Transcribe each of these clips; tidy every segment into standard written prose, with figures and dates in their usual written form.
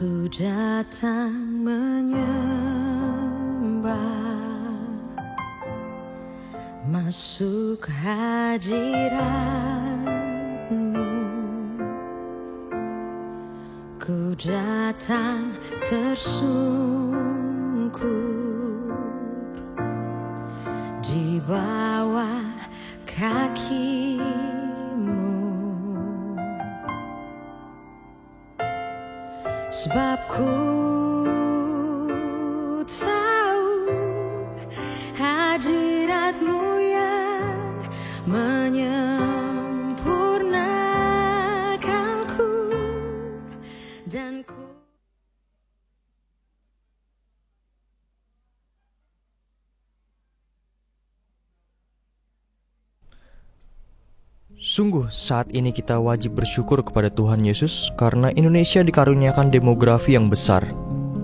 Ku datang menyembah, masuk hadirat-Mu. Ku datang tersungkur di bawah kaki-Mu. Sebab ku tahu hadirat-Mu yang menyempurnakanku dan ku. Sungguh saat ini kita wajib bersyukur kepada Tuhan Yesus karena Indonesia dikaruniakan demografi yang besar.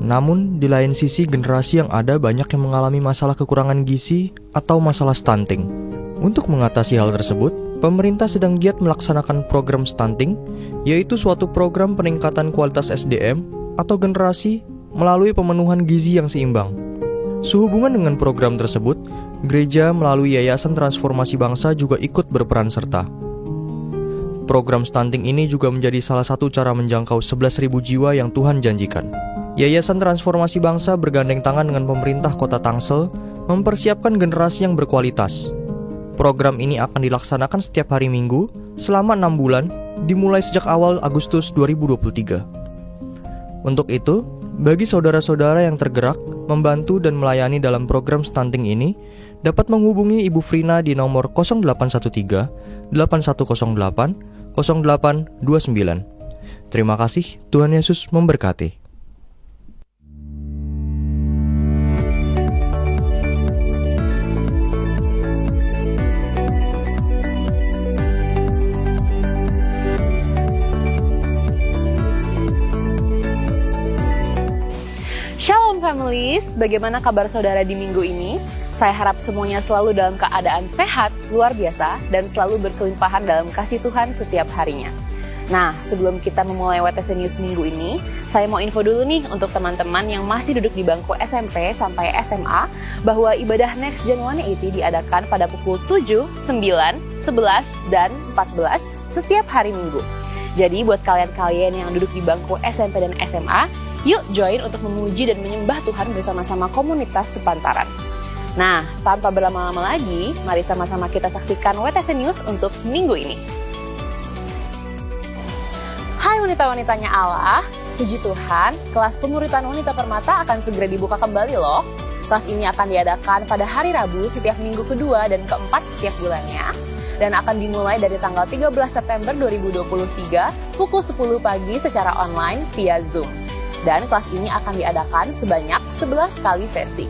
Namun di lain sisi generasi yang ada banyak yang mengalami masalah kekurangan gizi atau masalah stunting. Untuk mengatasi hal tersebut, pemerintah sedang giat melaksanakan program stunting, yaitu suatu program peningkatan kualitas SDM atau generasi melalui pemenuhan gizi yang seimbang. Sehubungan dengan program tersebut, gereja melalui Yayasan Transformasi Bangsa juga ikut berperan serta. Program stunting ini juga menjadi salah satu cara menjangkau 11.000 jiwa yang Tuhan janjikan. Yayasan Transformasi Bangsa bergandeng tangan dengan pemerintah Kota Tangsel mempersiapkan generasi yang berkualitas. Program ini akan dilaksanakan setiap hari Minggu selama 6 bulan, dimulai sejak awal Agustus 2023. Untuk itu, bagi saudara-saudara yang tergerak, membantu dan melayani dalam program stunting ini, dapat menghubungi Ibu Frina di nomor 0813 8108 0829. Terima kasih, Tuhan Yesus memberkati. Shalom families, bagaimana kabar saudara di minggu ini? Saya harap semuanya selalu dalam keadaan sehat, luar biasa, dan selalu berkelimpahan dalam kasih Tuhan setiap harinya. Nah, sebelum kita memulai WTC News minggu ini, saya mau info dulu nih untuk teman-teman yang masih duduk di bangku SMP sampai SMA, bahwa ibadah Next Gen 180 diadakan pada pukul 7, 9, 11, dan 14 setiap hari Minggu. Jadi buat kalian-kalian yang duduk di bangku SMP dan SMA, yuk join untuk memuji dan menyembah Tuhan bersama-sama komunitas sepantaran. Nah, tanpa berlama-lama lagi, mari sama-sama kita saksikan WTC News untuk minggu ini. Hai wanita-wanitanya Allah, puji Tuhan, kelas pemuritan wanita permata akan segera dibuka kembali loh. Kelas ini akan diadakan pada hari Rabu setiap minggu kedua dan keempat setiap bulannya, dan akan dimulai dari tanggal 13 September 2023 pukul 10 pagi secara online via Zoom. Dan kelas ini akan diadakan sebanyak 11 kali sesi.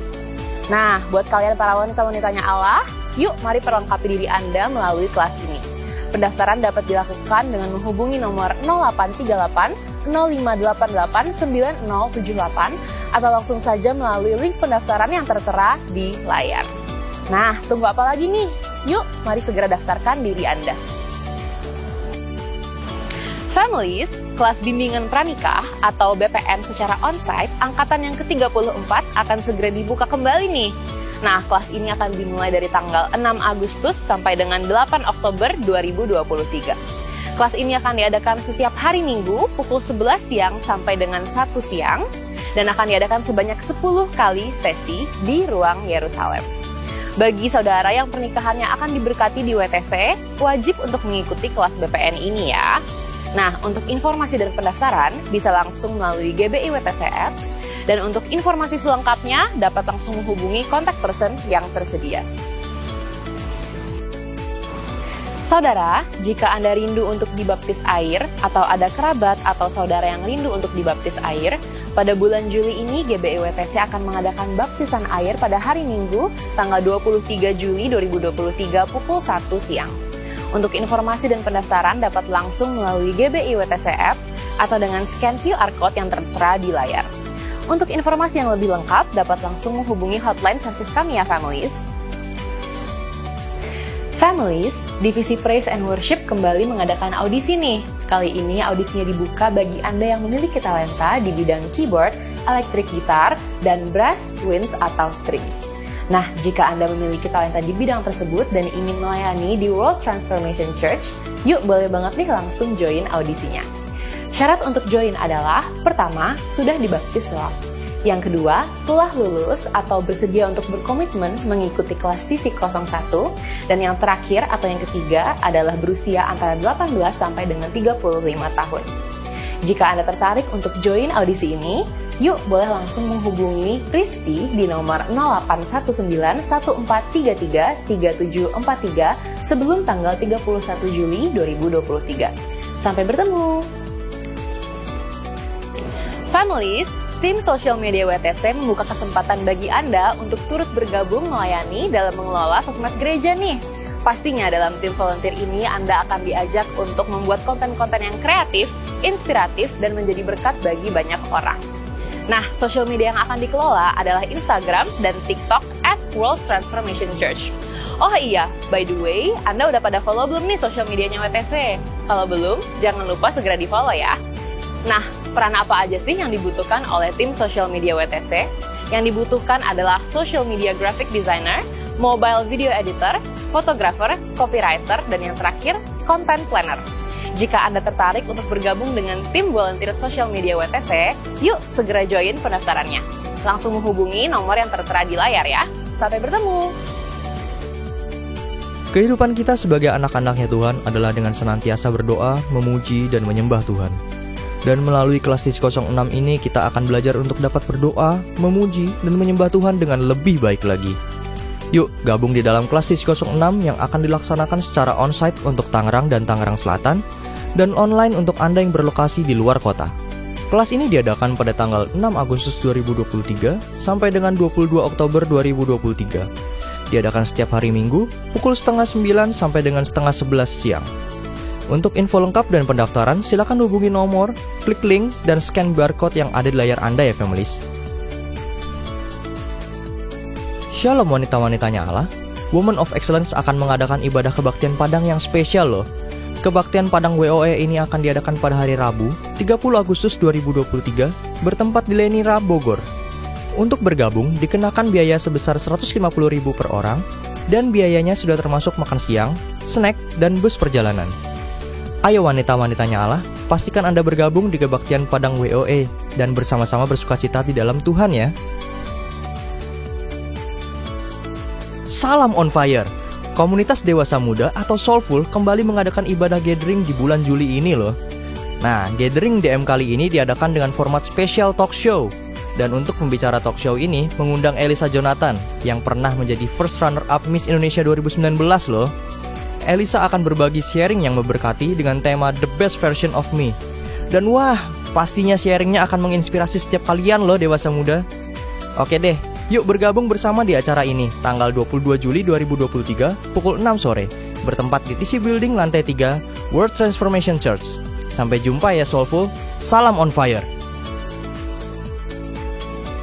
Nah, buat kalian para wanita-wanitanya Allah, yuk mari perlengkapi diri Anda melalui kelas ini. Pendaftaran dapat dilakukan dengan menghubungi nomor 0838 0588 9078 atau langsung saja melalui link pendaftaran yang tertera di layar. Nah, tunggu apa lagi nih? Yuk, mari segera daftarkan diri Anda. Families, kelas bimbingan pranikah atau BPN secara onsite angkatan yang ke-34 akan segera dibuka kembali nih. Nah, kelas ini akan dimulai dari tanggal 6 Agustus sampai dengan 8 Oktober 2023. Kelas ini akan diadakan setiap hari Minggu pukul 11 siang sampai dengan 1 siang dan akan diadakan sebanyak 10 kali sesi di ruang Yerusalem. Bagi saudara yang pernikahannya akan diberkati di WTC, wajib untuk mengikuti kelas BPN ini ya. Nah, untuk informasi dan pendaftaran bisa langsung melalui GBI WTC Apps, dan untuk informasi selengkapnya dapat langsung menghubungi kontak person yang tersedia. Saudara, jika Anda rindu untuk dibaptis air, atau ada kerabat atau saudara yang rindu untuk dibaptis air, pada bulan Juli ini GBI WTC akan mengadakan baptisan air pada hari Minggu, tanggal 23 Juli 2023 pukul 1 siang. Untuk informasi dan pendaftaran dapat langsung melalui GBI WTC Apps atau dengan scan QR Code yang tertera di layar. Untuk informasi yang lebih lengkap, dapat langsung menghubungi hotline service kami ya families. Families, Divisi Praise and Worship kembali mengadakan audisi nih. Kali ini audisinya dibuka bagi Anda yang memiliki talenta di bidang keyboard, electric guitar, dan brass winds atau strings. Nah, jika Anda memiliki talenta di bidang tersebut dan ingin melayani di World Transformation Church, yuk boleh banget nih langsung join audisinya. Syarat untuk join adalah, pertama, sudah dibaptis loh. Yang kedua, telah lulus atau bersedia untuk berkomitmen mengikuti kelas TC 01. Dan yang terakhir atau yang ketiga adalah berusia antara 18 sampai dengan 35 tahun. Jika Anda tertarik untuk join audisi ini, yuk boleh langsung menghubungi Risti di nomor 081914333743 sebelum tanggal 31 Juli 2023. Sampai bertemu! Families, tim sosial media WTC membuka kesempatan bagi Anda untuk turut bergabung melayani dalam mengelola sosmed gereja nih. Pastinya dalam tim volunteer ini Anda akan diajak untuk membuat konten-konten yang kreatif, inspiratif, dan menjadi berkat bagi banyak orang. Nah, sosial media yang akan dikelola adalah Instagram dan TikTok @WorldTransformationChurch. Oh iya, by the way, Anda udah pada follow belum nih sosial medianya WTC? Kalau belum, jangan lupa segera di-follow ya. Nah, peran apa aja sih yang dibutuhkan oleh tim social media WTC? Yang dibutuhkan adalah social media graphic designer, mobile video editor, fotografer, copywriter, dan yang terakhir, content planner. Jika Anda tertarik untuk bergabung dengan tim volunteer social media WTC, yuk segera join pendaftarannya. Langsung menghubungi nomor yang tertera di layar ya. Sampai bertemu! Kehidupan kita sebagai anak-anaknya Tuhan adalah dengan senantiasa berdoa, memuji, dan menyembah Tuhan. Dan melalui kelas TC 06 ini kita akan belajar untuk dapat berdoa, memuji, dan menyembah Tuhan dengan lebih baik lagi. Yuk gabung di dalam kelas TC 06 yang akan dilaksanakan secara onsite untuk Tangerang dan Tangerang Selatan, dan online untuk Anda yang berlokasi di luar kota. Kelas ini diadakan pada tanggal 6 Agustus 2023 sampai dengan 22 Oktober 2023. Diadakan setiap hari Minggu, pukul 8:30 sampai dengan 10:30 siang. Untuk info lengkap dan pendaftaran, silakan hubungi nomor, klik link, dan scan barcode yang ada di layar Anda ya, families. Shalom wanita-wanitanya Allah, Women of Excellence akan mengadakan ibadah kebaktian Padang yang spesial loh. Kebaktian Padang WOE ini akan diadakan pada hari Rabu, 30 Agustus 2023, bertempat di Lenira, Bogor. Untuk bergabung, dikenakan biaya sebesar 150.000 per orang, dan biayanya sudah termasuk makan siang, snack, dan bus perjalanan. Ayo wanita-wanitanya Allah, pastikan Anda bergabung di kebaktian Padang WOE dan bersama-sama bersukacita di dalam Tuhan ya. Salam on fire! Komunitas Dewasa Muda atau Soulful kembali mengadakan ibadah gathering di bulan Juli ini loh. Nah, gathering DM kali ini diadakan dengan format spesial talk show. Dan untuk pembicara talk show ini mengundang Elisa Jonathan yang pernah menjadi first runner-up Miss Indonesia 2019 loh. Elisa akan berbagi sharing yang memberkati dengan tema The Best Version of Me. Dan wah, pastinya sharingnya akan menginspirasi setiap kalian loh dewasa muda. Oke deh, yuk bergabung bersama di acara ini tanggal 22 Juli 2023 pukul 6 sore. Bertempat di TC Building lantai 3, World Transformation Church. Sampai jumpa ya Soulful, salam on fire.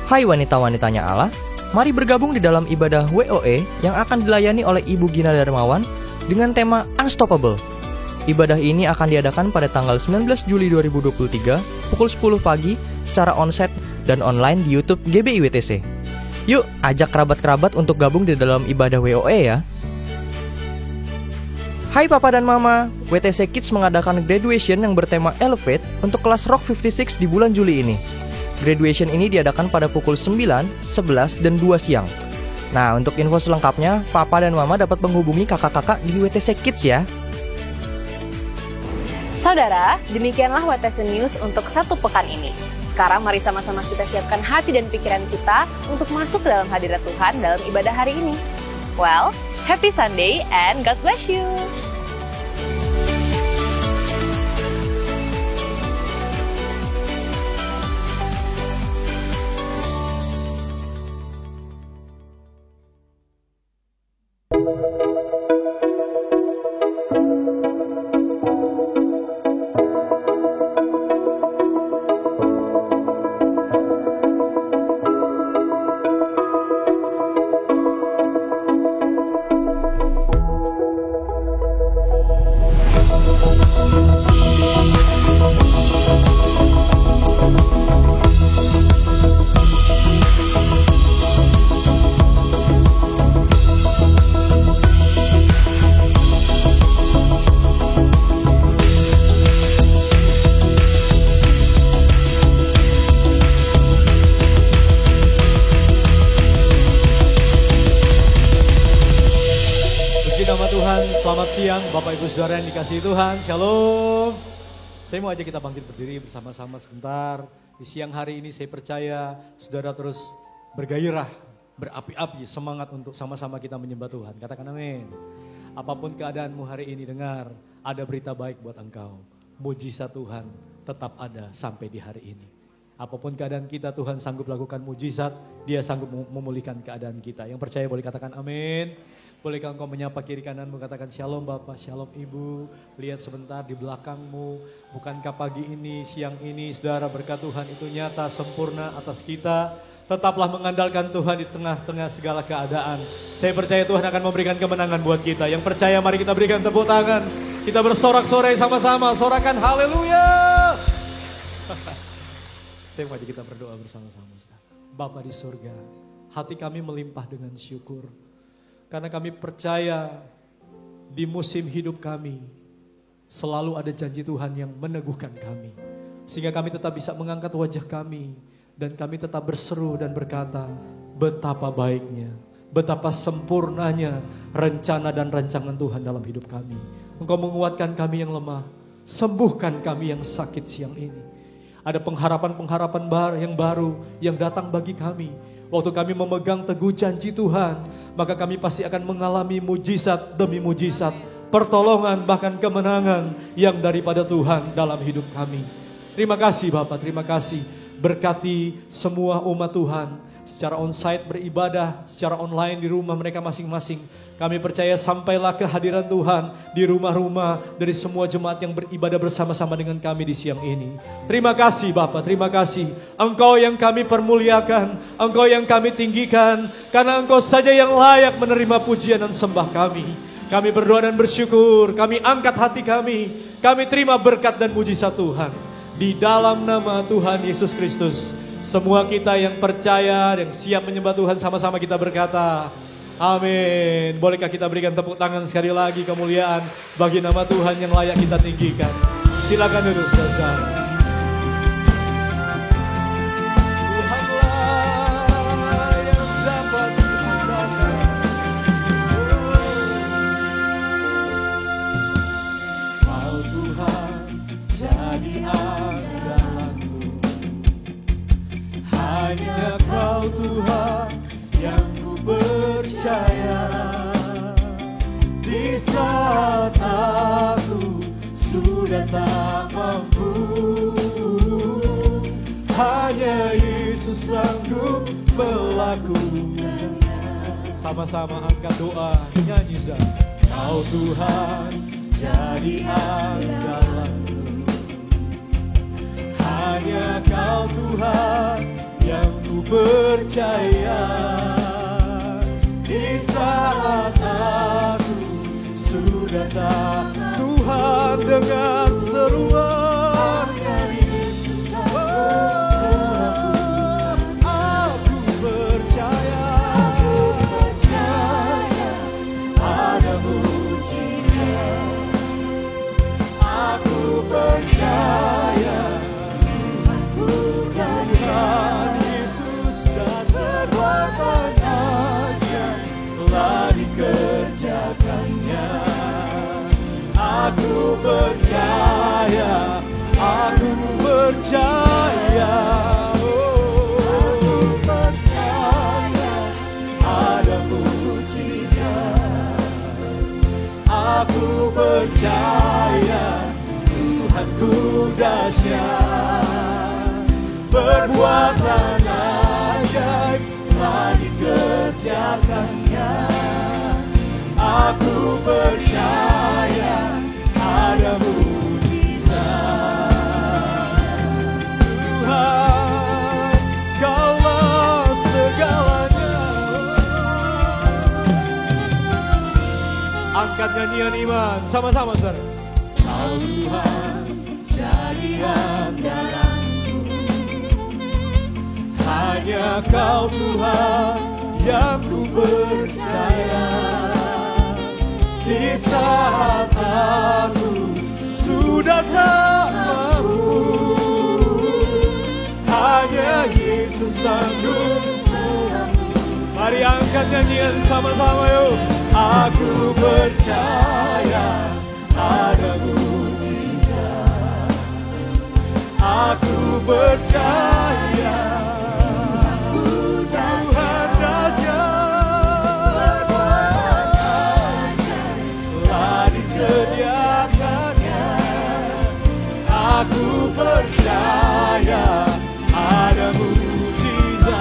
Hai wanita-wanitanya Allah, mari bergabung di dalam ibadah WOE yang akan dilayani oleh Ibu Gina Darmawan dengan tema Unstoppable. Ibadah ini akan diadakan pada tanggal 19 Juli 2023 pukul 10 pagi secara onsite dan online di YouTube GBI-WTC. Yuk, ajak kerabat-kerabat untuk gabung di dalam ibadah WOE ya. Hai Papa dan Mama, WTC Kids mengadakan graduation yang bertema Elevate untuk kelas Rock 56 di bulan Juli ini. Graduation ini diadakan pada pukul 9, 11, dan 2 siang. Nah, untuk info selengkapnya, Papa dan Mama dapat menghubungi kakak-kakak di WTC Kids ya. Saudara, demikianlah WTC News untuk satu pekan ini. Sekarang mari sama-sama kita siapkan hati dan pikiran kita untuk masuk ke dalam hadirat Tuhan dalam ibadah hari ini. Well, happy Sunday and God bless you! Selamat siang Bapak Ibu Saudara yang dikasihi Tuhan, Shalom. Saya mau ajak kita bangkit berdiri bersama-sama sebentar. Di siang hari ini saya percaya saudara terus bergairah, berapi-api, semangat untuk sama-sama kita menyembah Tuhan. Katakan amin. Apapun keadaanmu hari ini, dengar, ada berita baik buat engkau. Mujizat Tuhan tetap ada sampai di hari ini. Apapun keadaan kita, Tuhan sanggup lakukan mujizat, Dia sanggup memulihkan keadaan kita. Yang percaya boleh katakan amin. Bolehkah engkau menyapa kiri kananmu, katakan shalom Bapak, shalom Ibu. Lihat sebentar di belakangmu, bukankah pagi ini, siang ini, saudara berkat Tuhan itu nyata, sempurna atas kita. Tetaplah mengandalkan Tuhan di tengah-tengah segala keadaan. Saya percaya Tuhan akan memberikan kemenangan buat kita. Yang percaya mari kita berikan tepuk tangan. Kita bersorak-sorai sama-sama, sorakan haleluya. Saya mau ajak kita berdoa bersama-sama. Bapa di surga, hati kami melimpah dengan syukur. Karena kami percaya di musim hidup kami selalu ada janji Tuhan yang meneguhkan kami. Sehingga kami tetap bisa mengangkat wajah kami dan kami tetap berseru dan berkata, betapa baiknya, betapa sempurnanya rencana dan rancangan Tuhan dalam hidup kami. Engkau menguatkan kami yang lemah, sembuhkan kami yang sakit siang ini. Ada pengharapan-pengharapan yang baru yang datang bagi kami. Waktu kami memegang teguh janji Tuhan, maka kami pasti akan mengalami mujizat demi mujizat, pertolongan bahkan kemenangan yang daripada Tuhan dalam hidup kami. Terima kasih Bapak, terima kasih. Berkati semua umat Tuhan secara onsite beribadah, secara online di rumah mereka masing-masing. Kami percaya sampailah kehadiran Tuhan di rumah-rumah dari semua jemaat yang beribadah bersama-sama dengan kami di siang ini. Terima kasih Bapak, terima kasih. Engkau yang kami permuliakan, Engkau yang kami tinggikan, karena Engkau saja yang layak menerima pujian dan sembah kami. Kami berdoa dan bersyukur, kami angkat hati kami terima berkat dan mujizat Tuhan. Di dalam nama Tuhan Yesus Kristus, semua kita yang percaya, yang siap menyembah Tuhan, sama-sama kita berkata, amin. Bolehkah kita berikan tepuk tangan sekali lagi kemuliaan bagi nama Tuhan yang layak kita tinggikan. Silakan duduk saudara. Tuhanlah yang dapat diandalkan. Kau Tuhan jadi andalanku. Hanya Kau Tuhan yang ku percaya. Di saat aku sudah tak mampu, hanya Yesus sanggup melakukan. Sama-sama angkat doa, nyanyi saudara. Kau Tuhan jadi andalanku. Hanya Kau Tuhan yang ku percaya. Di saat aku sudah tak, Tuhan dengar seruan. Aku percaya ada mujizat. Aku percaya Tuhan Yesus dasar wakilnya telah dikerjakannya. Aku percaya, aku percaya, aku percaya ada mujizat. Aku percaya Tuhanku dahsyat, perbuatan ajaib telah dikerjakannya. Aku percaya ada mujizat. Tuhan, Kaulah segalanya. Angkat nyanyian iman sama-sama saudara. Kau Tuhan jadi andalanku. Hanya Kau Tuhan yang ku percaya. Di saat aku sudah tak mampu, hanya Yesus sanggup. Mari angkat nyanyian sama-sama yuk. Aku percaya ada mujizat. Aku percaya Tuhan dahsyat telah disediakannya. Aku percaya ada mujizat.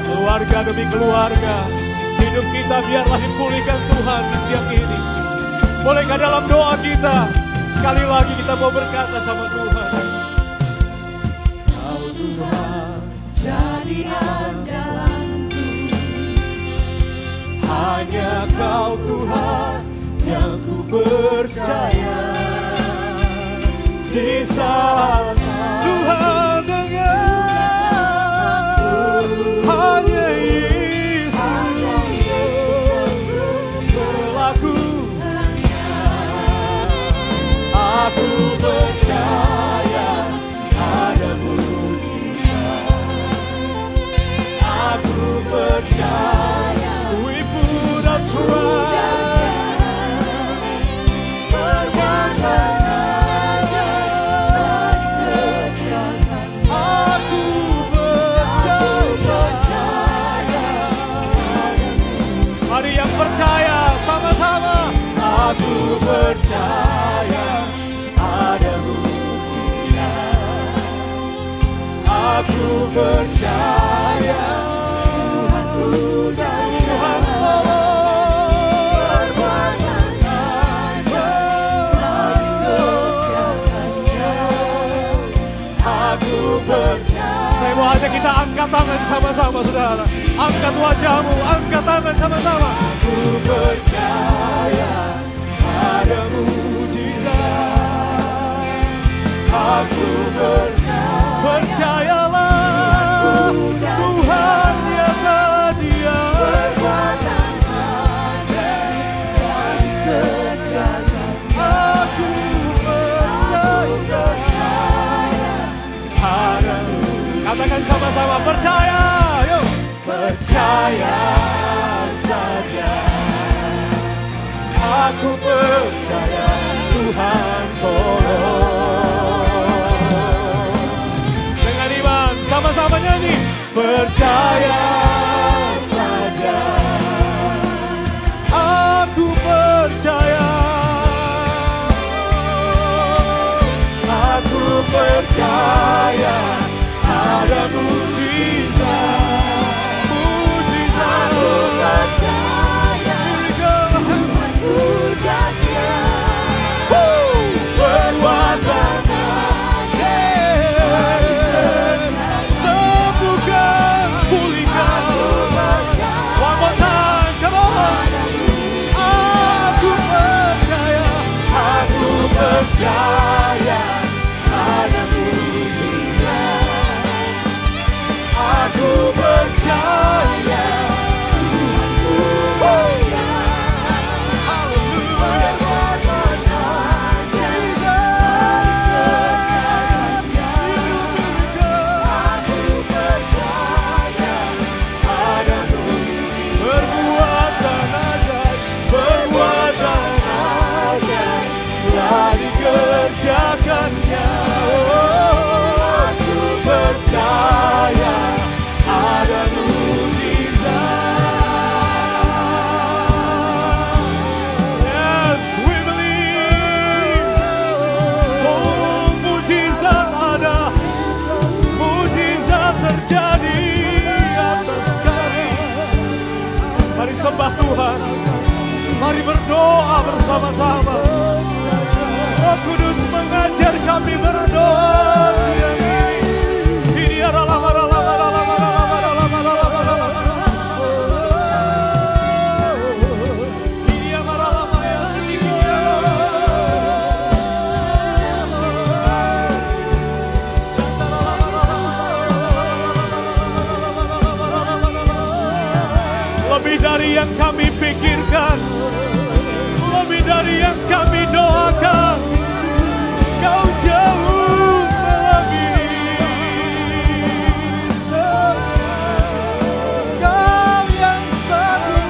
Keluarga demi keluarga, hidup kita biarlah dipulihkan Tuhan di siang ini. Bolehkah dalam doa kita sekali lagi kita mau berkata sama Tuhan, Kau Tuhan jadi andalanku, hanya Kau Tuhan yang ku percaya. Di saat Tuhan dengar, hanya Yesus berlaku. Aku percaya ada mujizat. Aku percaya we put our trust. Perbuatan aja dikerjakan. Aku percaya. Mari yang percaya sama-sama. Aku percaya ada mujizat. Aku percaya Tuhan tolong perbuatan aja dikerjakannya. Aku percaya. Saya mau ajak kita angkat tangan sama-sama, saudara. Angkat wajahmu, angkat tangan sama-sama. Aku percaya ada mujizat. Aku percayalah Tuhan nyata Dia perbuatan ada yang dikerjakan. Aku percaya ada. Katakan sama-sama, percaya, yuk. Percaya saja. Aku percaya Tuhan tolong. Dengan iman sama-sama nyanyi. Percaya saja. Aku percaya. Aku percaya ada mujizat. Mujizat. Aku percaya Tuhanku dahsyat. Perbuatan aja sembuhkan, pulihkan. One more time, come on. Aku percaya ada mujizat. Aku percaya Tuhanku dahsyat. Haleluya. Dikerjakannya. Aku percaya ada mujizat. Yes, we believe. Oh, mujizat ada, mujizat terjadi atas kami. Mari sembah Tuhan, mari berdoa bersama-sama. Roh Kudus mengajar kami berdoa siang ini. Ini adalah lebih dari yang kami pikirkan, lebih dari yang kami doakan. Kau jauh melebihi. Kau yang satu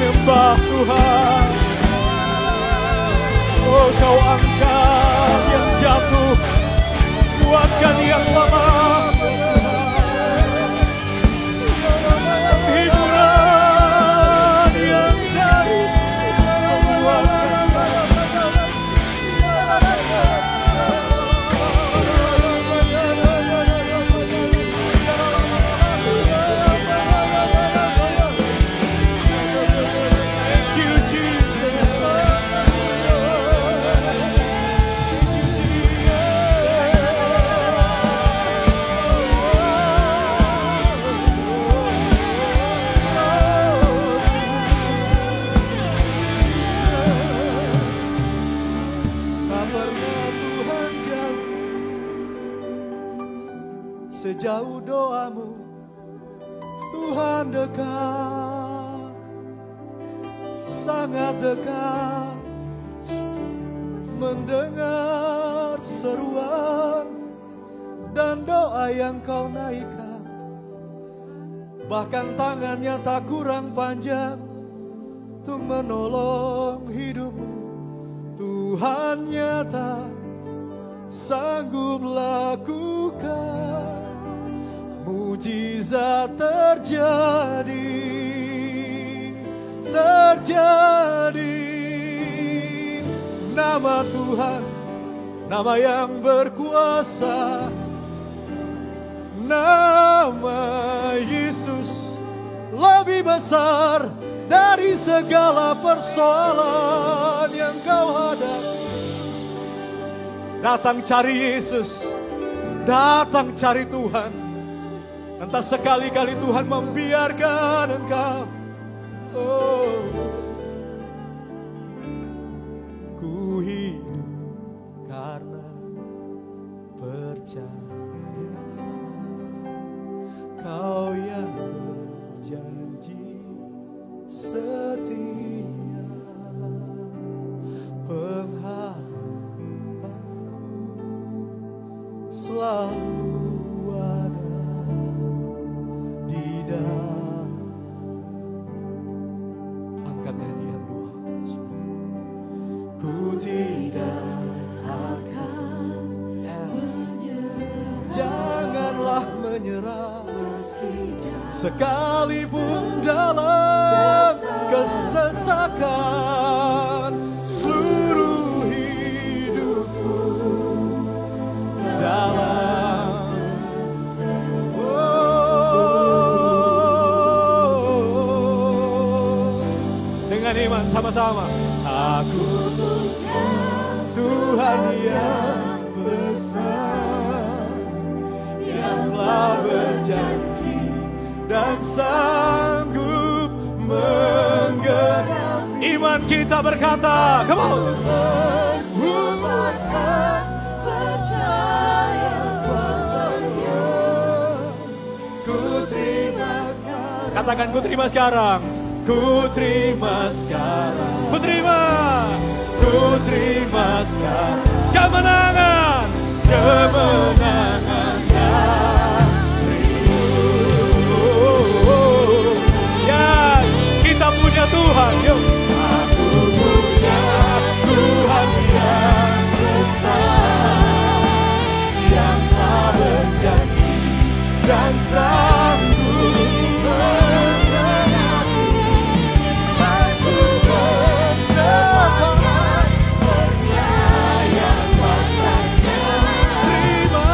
Sembah Tuhan. Oh, Kau angkat yang jatuh, kuatkan yang lemah. Hiburan yang dari sejauh doamu, Tuhan dekat, sangat dekat, mendengar seruan dan doa yang kau naikkan. Bahkan tangannya tak kurang panjang untuk menolong hidupmu. Tuhan nyata sanggup lakukan. Mujizat terjadi, nama Tuhan, nama yang berkuasa, nama Yesus lebih besar dari segala persoalan yang kau hadapi. Datang cari Yesus, datang cari Tuhan. Entah sekali-kali Tuhan membiarkan engkau. Oh, ku hidup karena percaya Kau yang berjanji setia, pengharapanku selalu ada di dalam. Angkat nyanyian doa. Ku tidak akan menyerah. Janganlah menyerah, sekalipun dalam kesesakan. Seluruh hidupku dalam dengan iman sama-sama. Aku Tuhan yang besar, yang telah berjanji dan sanggup menggenapi. Iman kita berkata, come on. Katakan ku terima sekarang. Ku terima sekarang. Ku terima sekarang. Kemenangan darimu. Ya, kita punya Tuhan. Yuk. Aku punya Tuhan yang besar, yang tak berjanji dan sanggup menggenapi. Aku bersemangat percaya kuasa-Nya. Terima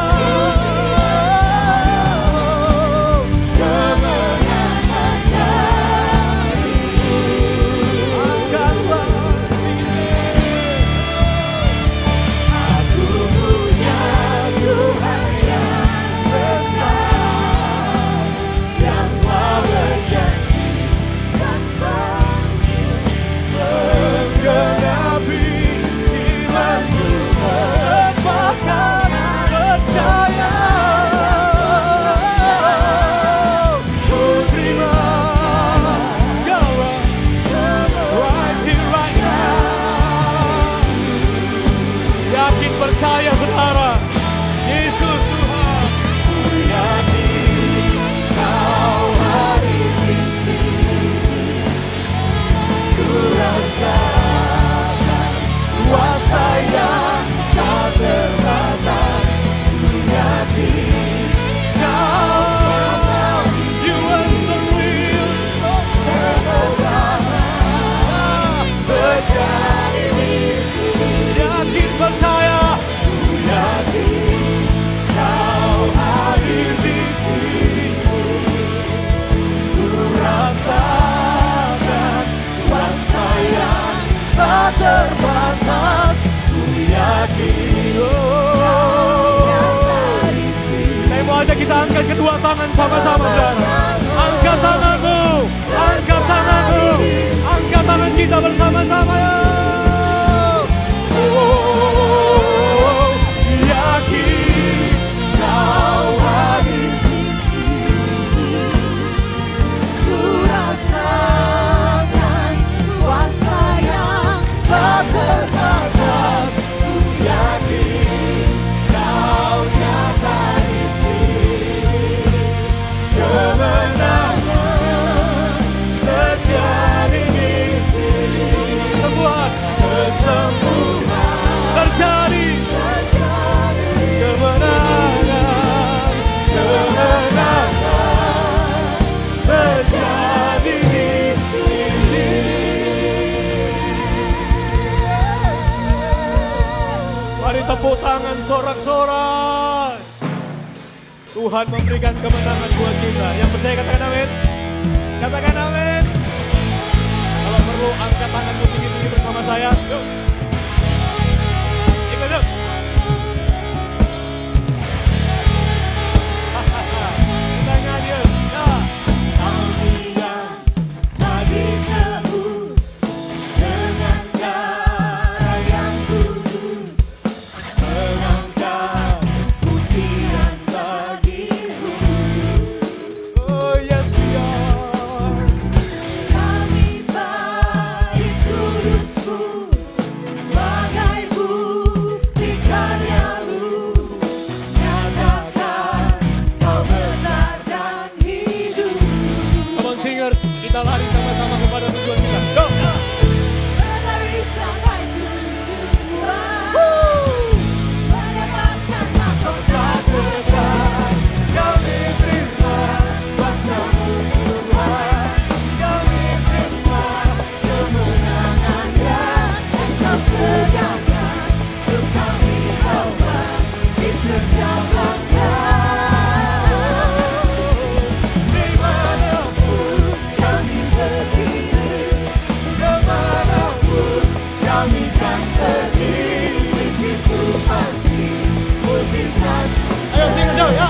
saja kita angkat kedua tangan sama-sama, saudara. Angkat tanganmu, angkat tanganmu, angkat tangan kita bersama-sama ya. Oh, yakin kau hadir di sini. Ku rasakan kuasa yang tak terbatas. Ku yakin kau nyata di sini. Kemenangan terjadi di sini. Semua kesembuhan terjadi. Kemenangan, kemenangan terjadi di sini. Mari tepuk tangan sorak-sorak. Tuhan memberikan kemenangan buat kita. Yang percaya katakan amin. Katakan amin. Kalau perlu angkat tanganmu tinggi-tinggi bersama saya. Yuk. Ikut yuk. Kita nyanyi yuk. Ya. Kami yang tadi tebus dengan darah yang kudus, mengangkat pujian bagimu. Oh yes we are. Kami baik kudusmu sebagai bukti karyamu. Nyatakan kau besar dan hidup. Come on singers, kita lari sama-sama kepada tujuan kita. Go! Lari sampai tujuan. Mendapatkan mahkota terbaik. Kami terima kuasa-Mu Tuhan. Kami terima kemenangan yang Engkau sediakan untuk kami bawa di setiap langkah. Dimanapun kami berdiri, kemanapun kami kan pergi, di situ pasti mujizat. Ayo sing jauh ya.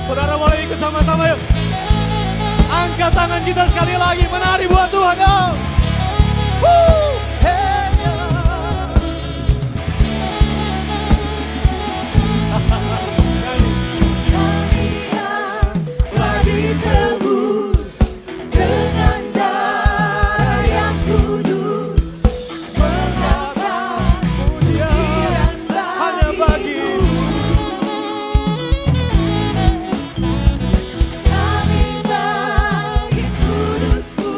Saudara boleh ikut sama-sama yuk. Angkat tangan kita sekali lagi, menari buat Tuhan dong. Hey, ya. Kami yang telah ditebus dengan darah yang kudus, mengangkat pujian hanya bagimu. Kami bagi kudusmu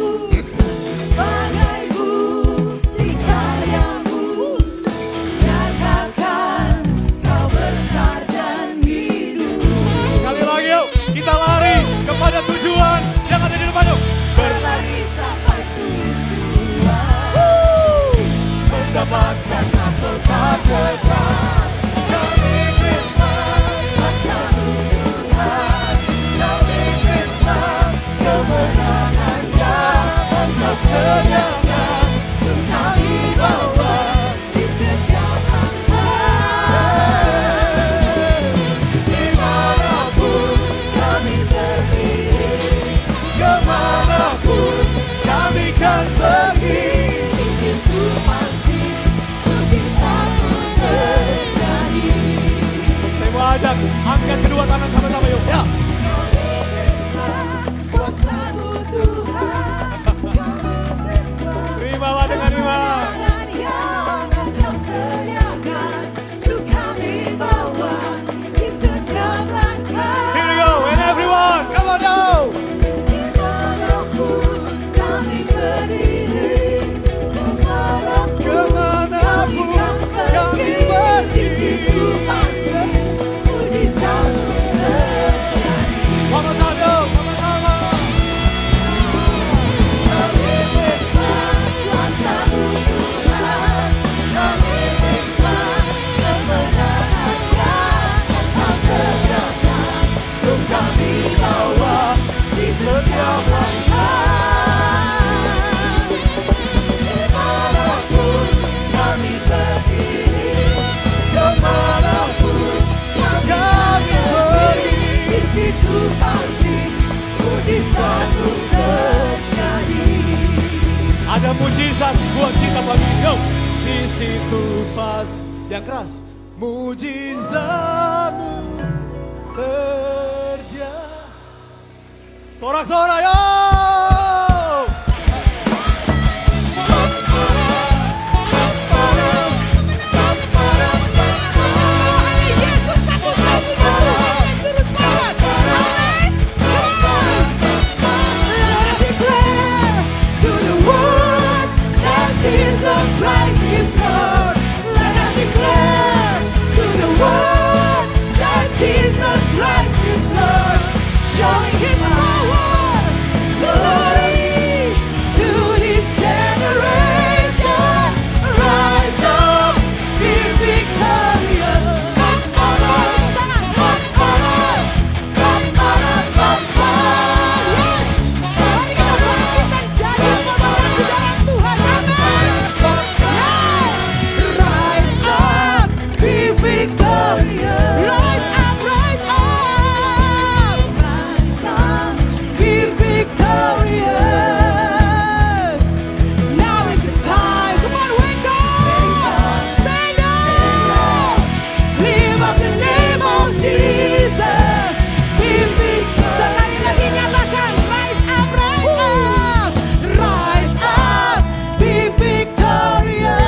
sebagai bukti mujizat buat kita pagi. Yo, di situ pas yang keras. Mujizatmu kerja. Sorak-sorak yo. Jesus Christ is Lord. Let us declare to the world that Jesus Christ is Lord. Showing His power, glory to this generation. Rise up, be victorious. Yes, mari kita bangkit dan jadi pemenang di dalam Tuhan. Rise up, be victorious. Rise up, rise up. Rise up, be victorious. Now is the time. Come on, wake up. Stand up. Lift up the name of Jesus. Be victorious. Sekali lagi nyatakan, rise up, rise up. Rise up, be victorious.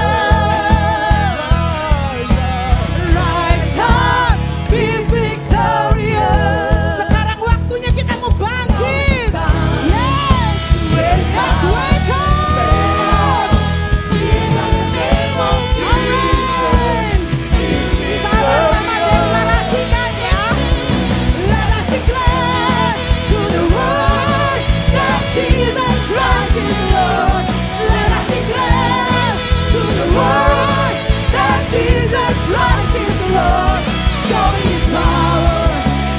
Rise up, be victorious. Sekarang waktunya kita mau bangkit. Yes, wake up, wake up. Lift up the name of Jesus. Sama-sama deklarasikan ya. Let us declare to the world that Jesus Christ is Lord. Let us declare to the world that Jesus Christ is Lord. Showing His power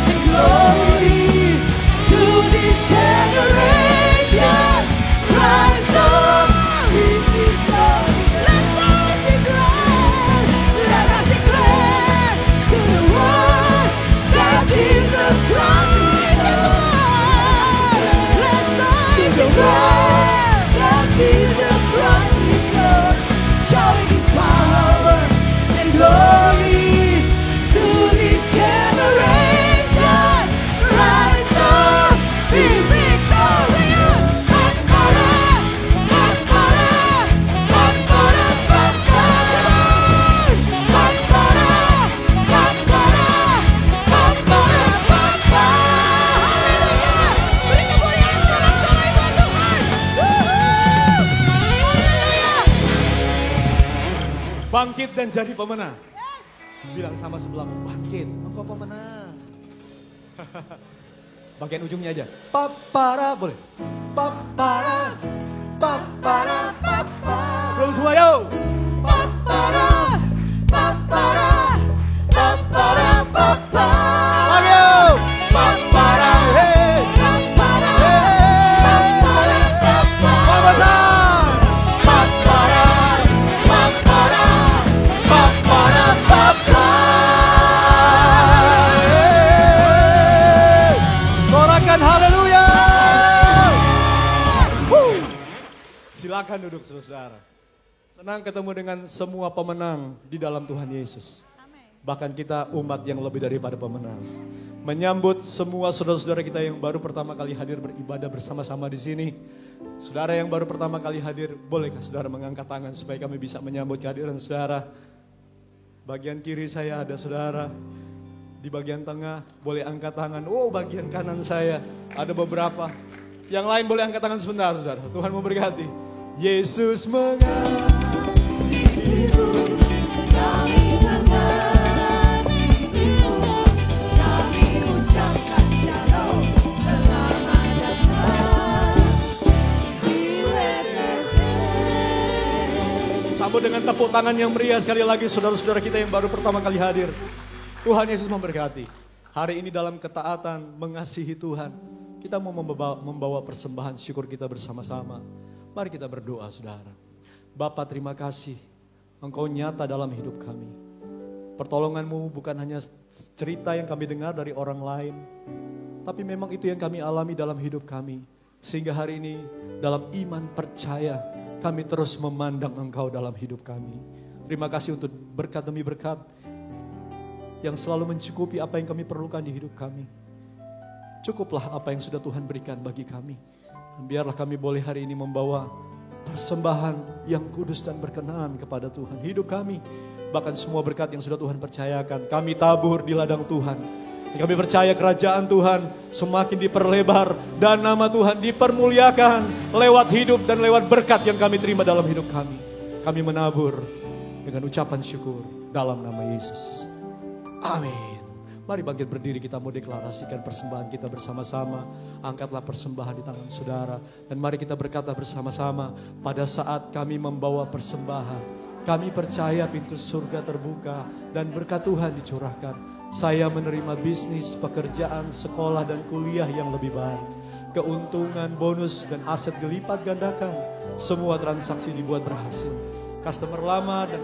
and glory to this generation. Rise up, be victorious. Let's all declare. Let us declare to the world that Jesus Christ is Lord. Let's all declare that Jesus Christ is Lord. Showing His power and glory to this generation. Rise up, be victorious. Bangkit dan jadi pemenang. Bilang sama sebelahmu, bangkit, engkau pemenang. Bagian ujungnya aja. Papara, boleh. Papara, papara, papara. Belum semua, yo. Papara, papara, papara, papara. Lagi, yo. Papara, hey. Papara, hey. Papara, papara. One more time. Papara, papara, papara, papara. Hey. Sorakan haleluya. Silakan duduk saudara-saudara. Senang ketemu dengan semua pemenang di dalam Tuhan Yesus. Bahkan kita umat yang lebih daripada pemenang. Menyambut semua saudara-saudara kita yang baru pertama kali hadir beribadah bersama-sama di sini. Saudara yang baru pertama kali hadir, bolehkah saudara mengangkat tangan supaya kami bisa menyambut kehadiran saudara. Bagian kiri saya ada saudara. Di bagian tengah boleh angkat tangan. Oh, bagian kanan saya ada beberapa. Yang lain boleh angkat tangan sebentar saudara. Tuhan memberkati. Yesus mengasihimu. Kami mengasihimu. Kami ucapkan shalom. Selamat datang di WTC. Sambut dengan tepuk tangan yang meriah sekali lagi saudara-saudara kita yang baru pertama kali hadir. Tuhan Yesus memberkati. Hari ini dalam ketaatan mengasihi Tuhan, kita mau membawa persembahan syukur kita bersama-sama. Mari kita berdoa saudara. Bapa, terima kasih Engkau nyata dalam hidup kami. Pertolongan-Mu bukan hanya cerita yang kami dengar dari orang lain, tapi memang itu yang kami alami dalam hidup kami. Sehingga hari ini dalam iman percaya kami terus memandang Engkau dalam hidup kami. Terima kasih untuk berkat demi berkat yang selalu mencukupi apa yang kami perlukan di hidup kami. Cukuplah apa yang sudah Tuhan berikan bagi kami. Dan biarlah kami boleh hari ini membawa persembahan yang kudus dan berkenan kepada Tuhan. Hidup kami, bahkan semua berkat yang sudah Tuhan percayakan, kami tabur di ladang Tuhan. Kami percaya kerajaan Tuhan semakin diperlebar dan nama Tuhan dipermuliakan lewat hidup dan lewat berkat yang kami terima dalam hidup kami. Kami menabur dengan ucapan syukur dalam nama Yesus. Amin. Mari bangkit berdiri, kita mau deklarasikan persembahan kita bersama-sama. Angkatlah persembahan di tangan saudara. Dan mari kita berkata bersama-sama, pada saat kami membawa persembahan, kami percaya pintu surga terbuka dan berkat Tuhan dicurahkan. Saya menerima bisnis, pekerjaan, sekolah dan kuliah yang lebih baik. Keuntungan, bonus dan aset dilipat gandakan. Semua transaksi dibuat berhasil. Customer lama dan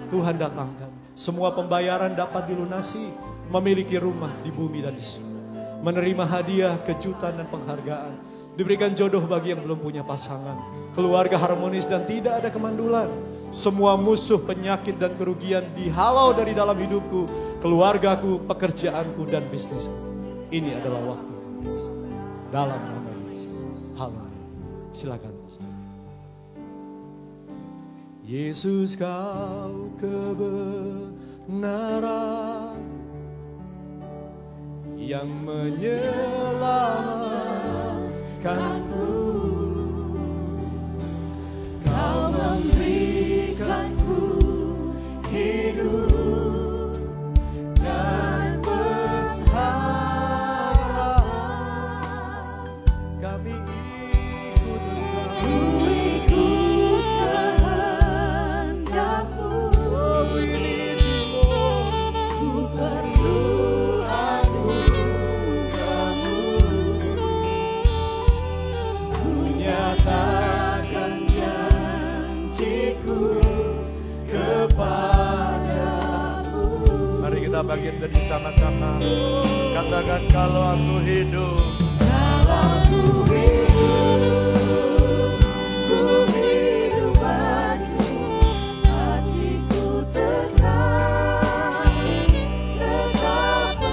Tuhan datangkan. Semua pembayaran dapat dilunasi. Memiliki rumah di bumi dan di surga. Menerima hadiah, kejutan dan penghargaan. Diberikan jodoh bagi yang belum punya pasangan. Keluarga harmonis dan tidak ada kemandulan. Semua musuh, penyakit dan kerugian dihalau dari dalam hidupku, keluargaku, pekerjaanku dan bisnisku. Ini adalah waktu. Dalam nama Yesus. Haleluya. Silakan. Yesus, kau kebenaran yang menyelamatkanku. Kau memberikanku hidup dan pengharapan. Kami ikut kehendakmu. Oh, ini jiwa ku perlu. Nyatakan janjiku kepadamu. Mari kita bangkit bersama-sama. Katakan, kalau aku hidup, ku hidup bagimu. Hatiku tetap menyembahmu.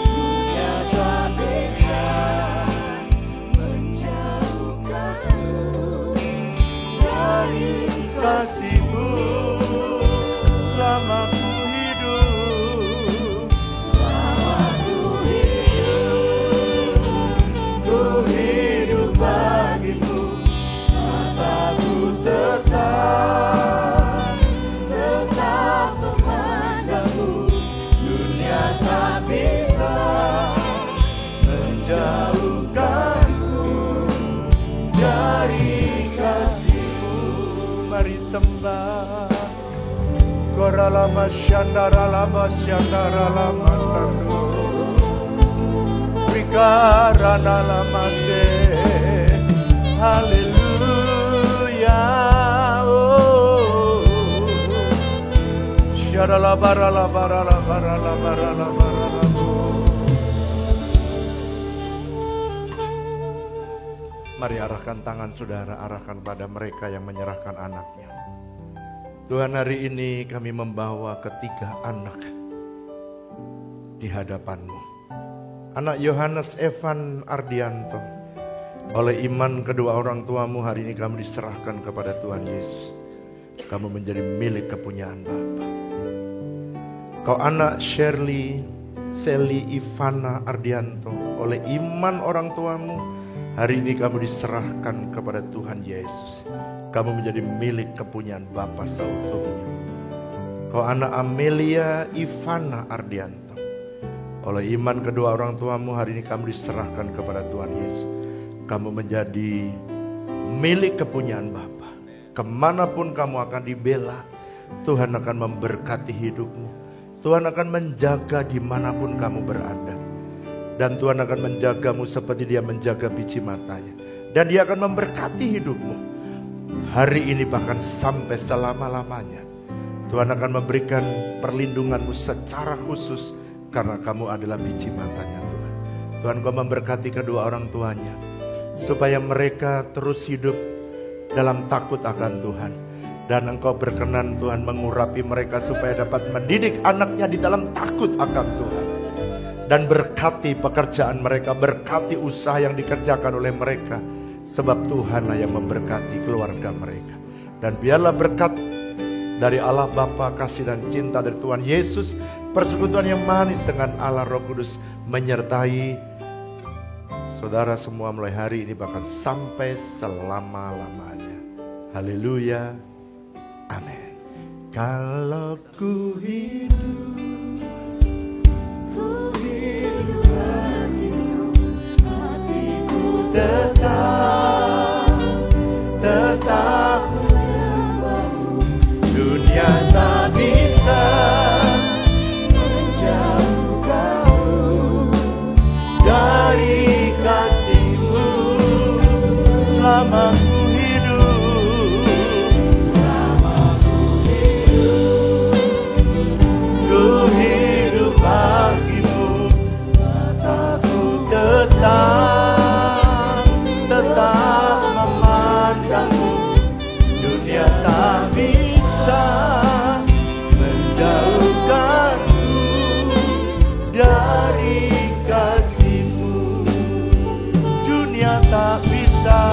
Dunia tak bisa kasihmu selama ku hidup. Selama ku hidup bagimu. Mataku tetap memandangmu. Dunia tak bisa menjauhkanku dari kasihmu. Mari sembah. Korala masyandara lama syandara lama tandu. Rikarana lama se. Haleluya. Oh. Syarala barala barala barala barala barala. Mari arahkan tangan saudara, arahkan pada mereka yang menyerahkan anaknya. Tuhan, hari ini kami membawa ketiga anak di hadapan-Mu. Anak Yohanes Evan Ardianto, oleh iman kedua orang tuamu hari ini kami diserahkan kepada Tuhan Yesus. Kamu menjadi milik kepunyaan Bapa. Kau anak Sally Ivana Ardianto, oleh iman orang tuamu hari ini kamu diserahkan kepada Tuhan Yesus. Kamu menjadi milik kepunyaan Bapa seutuhnya. Kau anak Amelia Ivana Ardianto, oleh iman kedua orang tuamu hari ini kamu diserahkan kepada Tuhan Yesus. Kamu menjadi milik kepunyaan Bapa. Kemanapun kamu akan dibela, Tuhan akan memberkati hidupmu. Tuhan akan menjaga dimanapun kamu berada. Dan Tuhan akan menjagamu seperti Dia menjaga biji matanya. Dan Dia akan memberkati hidupmu. Hari ini bahkan sampai selama-lamanya. Tuhan akan memberikan perlindunganmu secara khusus. Karena kamu adalah biji matanya Tuhan. Tuhan, Kau memberkati kedua orang tuanya. Supaya mereka terus hidup dalam takut akan Tuhan. Dan Engkau berkenan Tuhan mengurapi mereka supaya dapat mendidik anaknya di dalam takut akan Tuhan. Dan berkati pekerjaan mereka, berkati usaha yang dikerjakan oleh mereka. Sebab Tuhanlah yang memberkati keluarga mereka. Dan biarlah berkat dari Allah Bapa, kasih dan cinta dari Tuhan Yesus, persekutuan yang manis dengan Allah Roh Kudus menyertai saudara semua mulai hari ini bahkan sampai selama-lamanya. Haleluya. Amin. Kalau ku hidup bagimu, hatiku tetap menyembahmu. Dunia tak bisa menjauhkanmu dari kasih-Mu. Selama ku hidup bagimu, mataku tetap memandangmu. Dunia tak bisa menjauhkanku dari kasih-Mu. Dunia tak bisa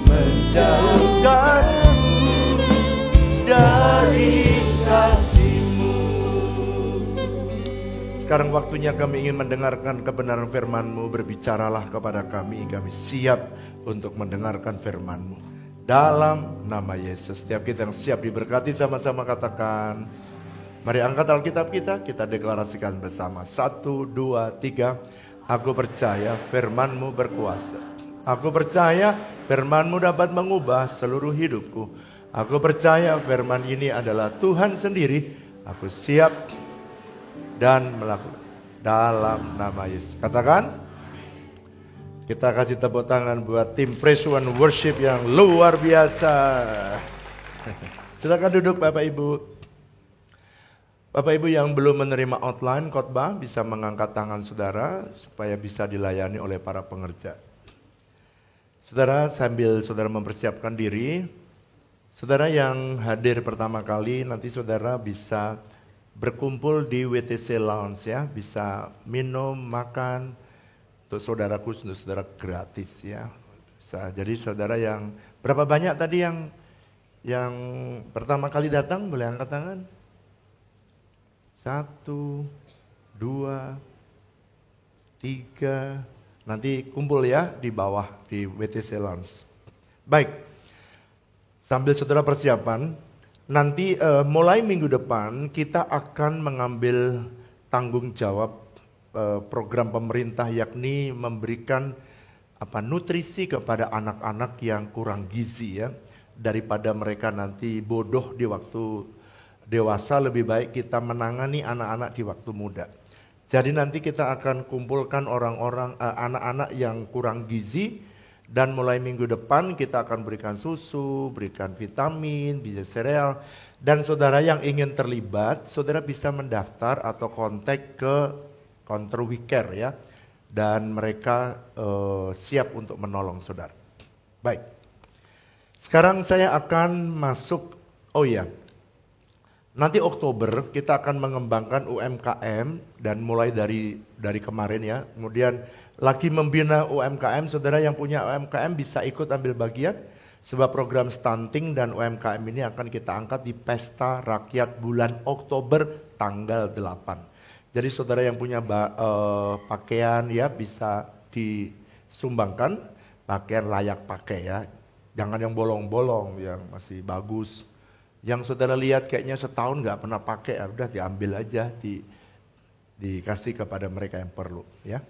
menjauhkanku dari kasih-Mu. Sekarang waktunya kami ingin mendengarkan kebenaran firman-Mu. Berbicaralah kepada kami siap untuk mendengarkan firman-Mu. Dalam nama Yesus, setiap kita yang siap diberkati sama-sama katakan, mari angkat Alkitab kita deklarasikan bersama. 1, 2, 3. Aku percaya firman-Mu berkuasa. Aku percaya firman-Mu dapat mengubah seluruh hidupku. Aku percaya firman ini adalah Tuhan sendiri. Aku siap dan melakukan dalam nama Yesus. Katakan, kita kasih tepuk tangan buat tim Praise One Worship yang luar biasa. Silakan duduk Bapak Ibu. Bapak Ibu yang belum menerima outline khotbah bisa mengangkat tangan saudara supaya bisa dilayani oleh para pengerja. Saudara, sambil saudara mempersiapkan diri, saudara yang hadir pertama kali, nanti saudara bisa berkumpul di WTC Lounge ya, bisa minum, makan, untuk saudaraku, untuk saudara gratis ya. Bisa. Jadi saudara yang, berapa banyak tadi yang pertama kali datang, boleh angkat tangan? 1, 2, 3, nanti kumpul ya di bawah di WTC Lounge. Baik, sambil saudara persiapan, nanti mulai minggu depan kita akan mengambil tanggung jawab program pemerintah, yakni memberikan nutrisi kepada anak-anak yang kurang gizi ya. Daripada mereka nanti bodoh di waktu dewasa, lebih baik kita menangani anak-anak di waktu muda. Jadi nanti kita akan kumpulkan orang-orang anak-anak yang kurang gizi, dan mulai minggu depan kita akan berikan susu, berikan vitamin, biji sereal. Dan saudara yang ingin terlibat, saudara bisa mendaftar atau kontak ke counter WeCare ya. Dan mereka siap untuk menolong saudara. Baik. Sekarang saya akan masuk, nanti Oktober kita akan mengembangkan UMKM dan mulai dari kemarin ya. Kemudian lagi membina UMKM, saudara yang punya UMKM bisa ikut ambil bagian. Sebab program stunting dan UMKM ini akan kita angkat di Pesta Rakyat bulan Oktober tanggal 8. Jadi saudara yang punya pakaian ya bisa disumbangkan, pakaian layak pakai ya. Jangan yang bolong-bolong, yang masih bagus. Yang saudara lihat kayaknya setahun gak pernah pakai, udah diambil aja, dikasih kepada mereka yang perlu ya.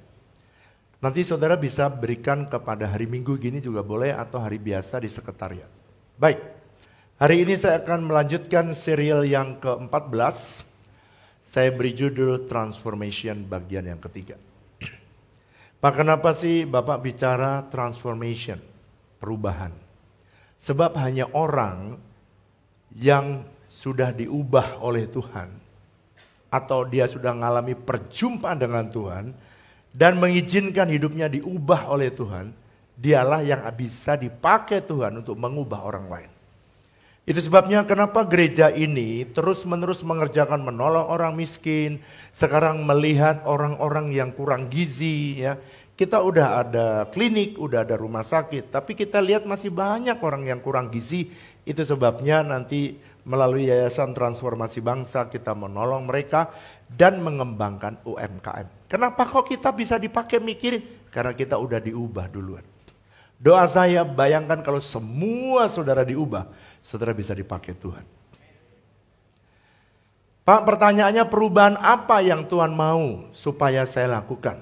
Nanti saudara bisa berikan kepada hari Minggu gini juga boleh, atau hari biasa di sekretariat. Baik, hari ini saya akan melanjutkan serial yang ke-14. Saya beri judul Transformation bagian yang ketiga. Pak, kenapa sih Bapak bicara transformation, perubahan? Sebab hanya orang yang sudah diubah oleh Tuhan, atau dia sudah mengalami perjumpaan dengan Tuhan, dan mengizinkan hidupnya diubah oleh Tuhan, dialah yang bisa dipakai Tuhan untuk mengubah orang lain. Itu sebabnya kenapa gereja ini terus-menerus mengerjakan menolong orang miskin, sekarang melihat orang-orang yang kurang gizi ya. Kita udah ada klinik, udah ada rumah sakit, tapi kita lihat masih banyak orang yang kurang gizi. Itu sebabnya nanti melalui Yayasan Transformasi Bangsa kita menolong mereka dan mengembangkan UMKM. Kenapa kok kita bisa dipakai mikirin? Karena kita udah diubah duluan. Doa saya, bayangkan kalau semua saudara diubah, saudara bisa dipakai Tuhan. Pak, pertanyaannya perubahan apa yang Tuhan mau supaya saya lakukan?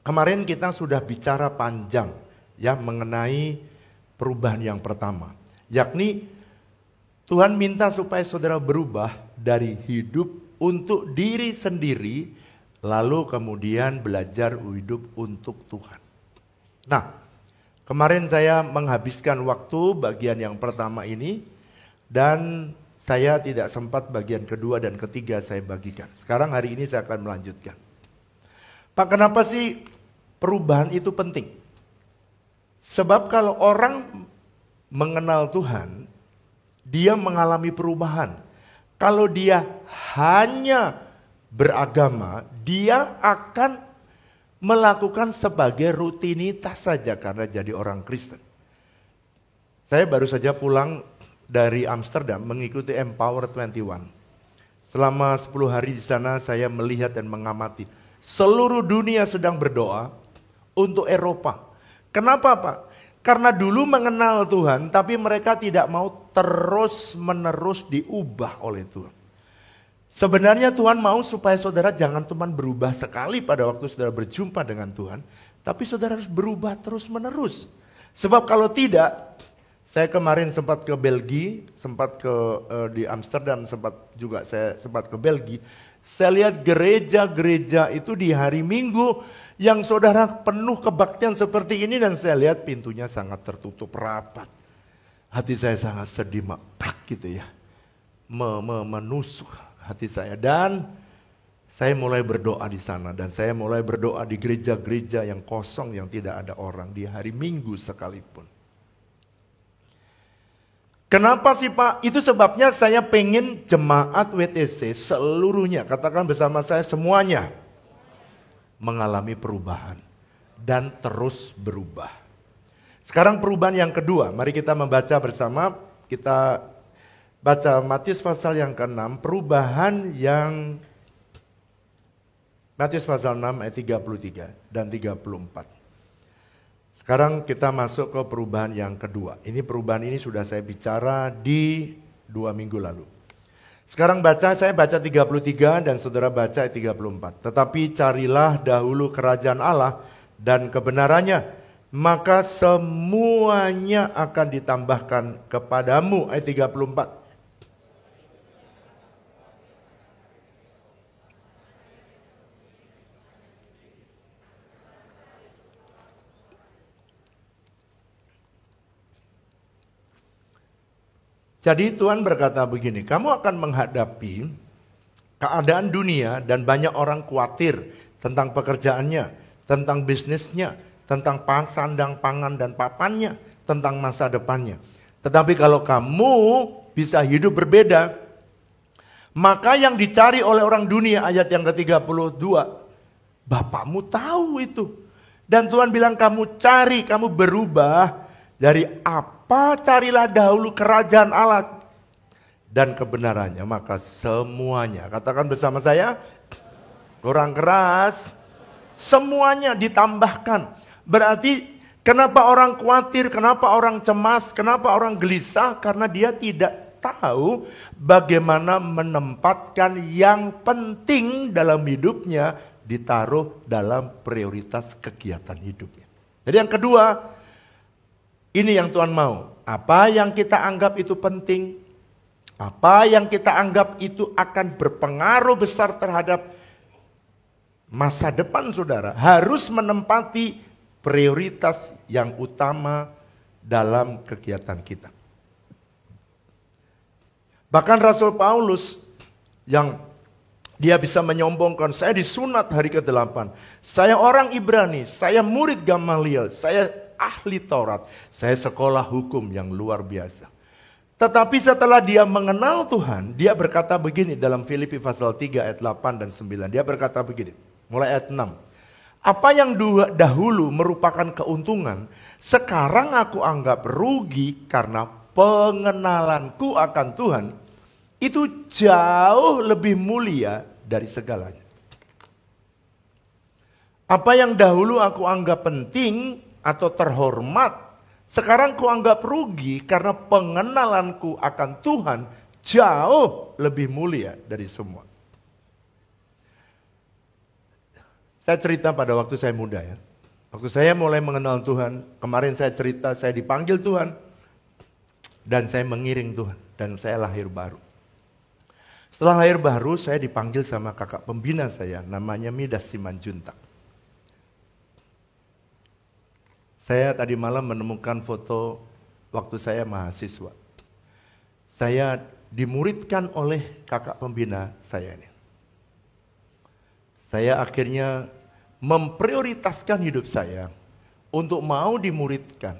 Kemarin kita sudah bicara panjang ya mengenai perubahan yang pertama. Yakni Tuhan minta supaya saudara berubah dari hidup untuk diri sendiri, lalu kemudian belajar hidup untuk Tuhan. Nah, kemarin saya menghabiskan waktu bagian yang pertama ini, dan saya tidak sempat bagian kedua dan ketiga saya bagikan. Sekarang hari ini saya akan melanjutkan. Pak, kenapa sih perubahan itu penting? Sebab kalau orang mengenal Tuhan, dia mengalami perubahan. Kalau dia hanya beragama, dia akan melakukan sebagai rutinitas saja karena jadi orang Kristen. Saya baru saja pulang dari Amsterdam mengikuti Empower 21. Selama 10 hari di sana saya melihat dan mengamati. Seluruh dunia sedang berdoa untuk Eropa. Kenapa Pak? Karena dulu mengenal Tuhan, tapi mereka tidak mau terus-menerus diubah oleh Tuhan. Sebenarnya Tuhan mau supaya saudara jangan cuma berubah sekali pada waktu saudara berjumpa dengan Tuhan, tapi saudara harus berubah terus-menerus. Sebab kalau tidak, saya kemarin sempat ke Belgia, sempat di Amsterdam, saya sempat ke Belgia. Saya lihat gereja-gereja itu di hari Minggu yang saudara penuh kebaktian seperti ini, dan saya lihat pintunya sangat tertutup rapat. Hati saya sangat sedih, gitu ya. Menusuk hati saya, dan saya mulai berdoa di sana, dan saya mulai berdoa di gereja-gereja yang kosong yang tidak ada orang di hari Minggu sekalipun. Kenapa sih Pak? Itu sebabnya saya pengen jemaat WTC seluruhnya, katakan bersama saya, semuanya mengalami perubahan dan terus berubah. Sekarang perubahan yang kedua, mari kita membaca bersama, kita baca Matius pasal yang ke-6, perubahan yang Matius pasal 6 ayat 33 dan 34. Sekarang kita masuk ke perubahan yang kedua. Ini perubahan ini sudah saya bicara di 2 minggu lalu. Sekarang saya baca 33 dan saudara baca ayat 34. Tetapi carilah dahulu kerajaan Allah dan kebenarannya, maka semuanya akan ditambahkan kepadamu. Ayat 34. Jadi Tuhan berkata begini, kamu akan menghadapi keadaan dunia dan banyak orang khawatir tentang pekerjaannya, tentang bisnisnya, tentang sandang pangan dan papannya, tentang masa depannya. Tetapi kalau kamu bisa hidup berbeda, maka yang dicari oleh orang dunia, ayat yang ke-32, Bapakmu tahu itu. Dan Tuhan bilang kamu cari, kamu berubah dari apa? Carilah dahulu kerajaan Allah dan kebenarannya, maka semuanya, katakan bersama saya, kurang keras, semuanya ditambahkan. Berarti kenapa orang khawatir, kenapa orang cemas, kenapa orang gelisah? Karena dia tidak tahu bagaimana menempatkan yang penting dalam hidupnya ditaruh dalam prioritas kegiatan hidupnya. Jadi yang kedua, ini yang Tuhan mau. Apa yang kita anggap itu penting, apa yang kita anggap itu akan berpengaruh besar terhadap masa depan saudara, harus menempati prioritas yang utama dalam kegiatan kita. Bahkan Rasul Paulus yang Dia bisa menyombongkan, saya disunat hari ke-8. Saya orang Ibrani, saya murid Gamaliel, saya ahli Taurat, saya sekolah hukum yang luar biasa. Tetapi setelah dia mengenal Tuhan, dia berkata begini dalam Filipi pasal 3 ayat 8 dan 9. Dia berkata begini, mulai ayat 6. Apa yang dahulu merupakan keuntungan, sekarang aku anggap rugi karena pengenalanku akan Tuhan itu jauh lebih mulia dari segalanya. Apa yang dahulu aku anggap penting atau terhormat, sekarang ku anggap rugi karena pengenalanku akan Tuhan jauh lebih mulia dari semua. Saya cerita pada waktu saya muda ya. Waktu saya mulai mengenal Tuhan, kemarin saya cerita saya dipanggil Tuhan dan saya mengiring Tuhan dan saya lahir baru. Setelah lahir baru saya dipanggil sama kakak pembina saya namanya Midas Simanjuntak. Saya tadi malam menemukan foto waktu saya mahasiswa. Saya dimuridkan oleh kakak pembina saya ini. Saya akhirnya memprioritaskan hidup saya untuk mau dimuridkan.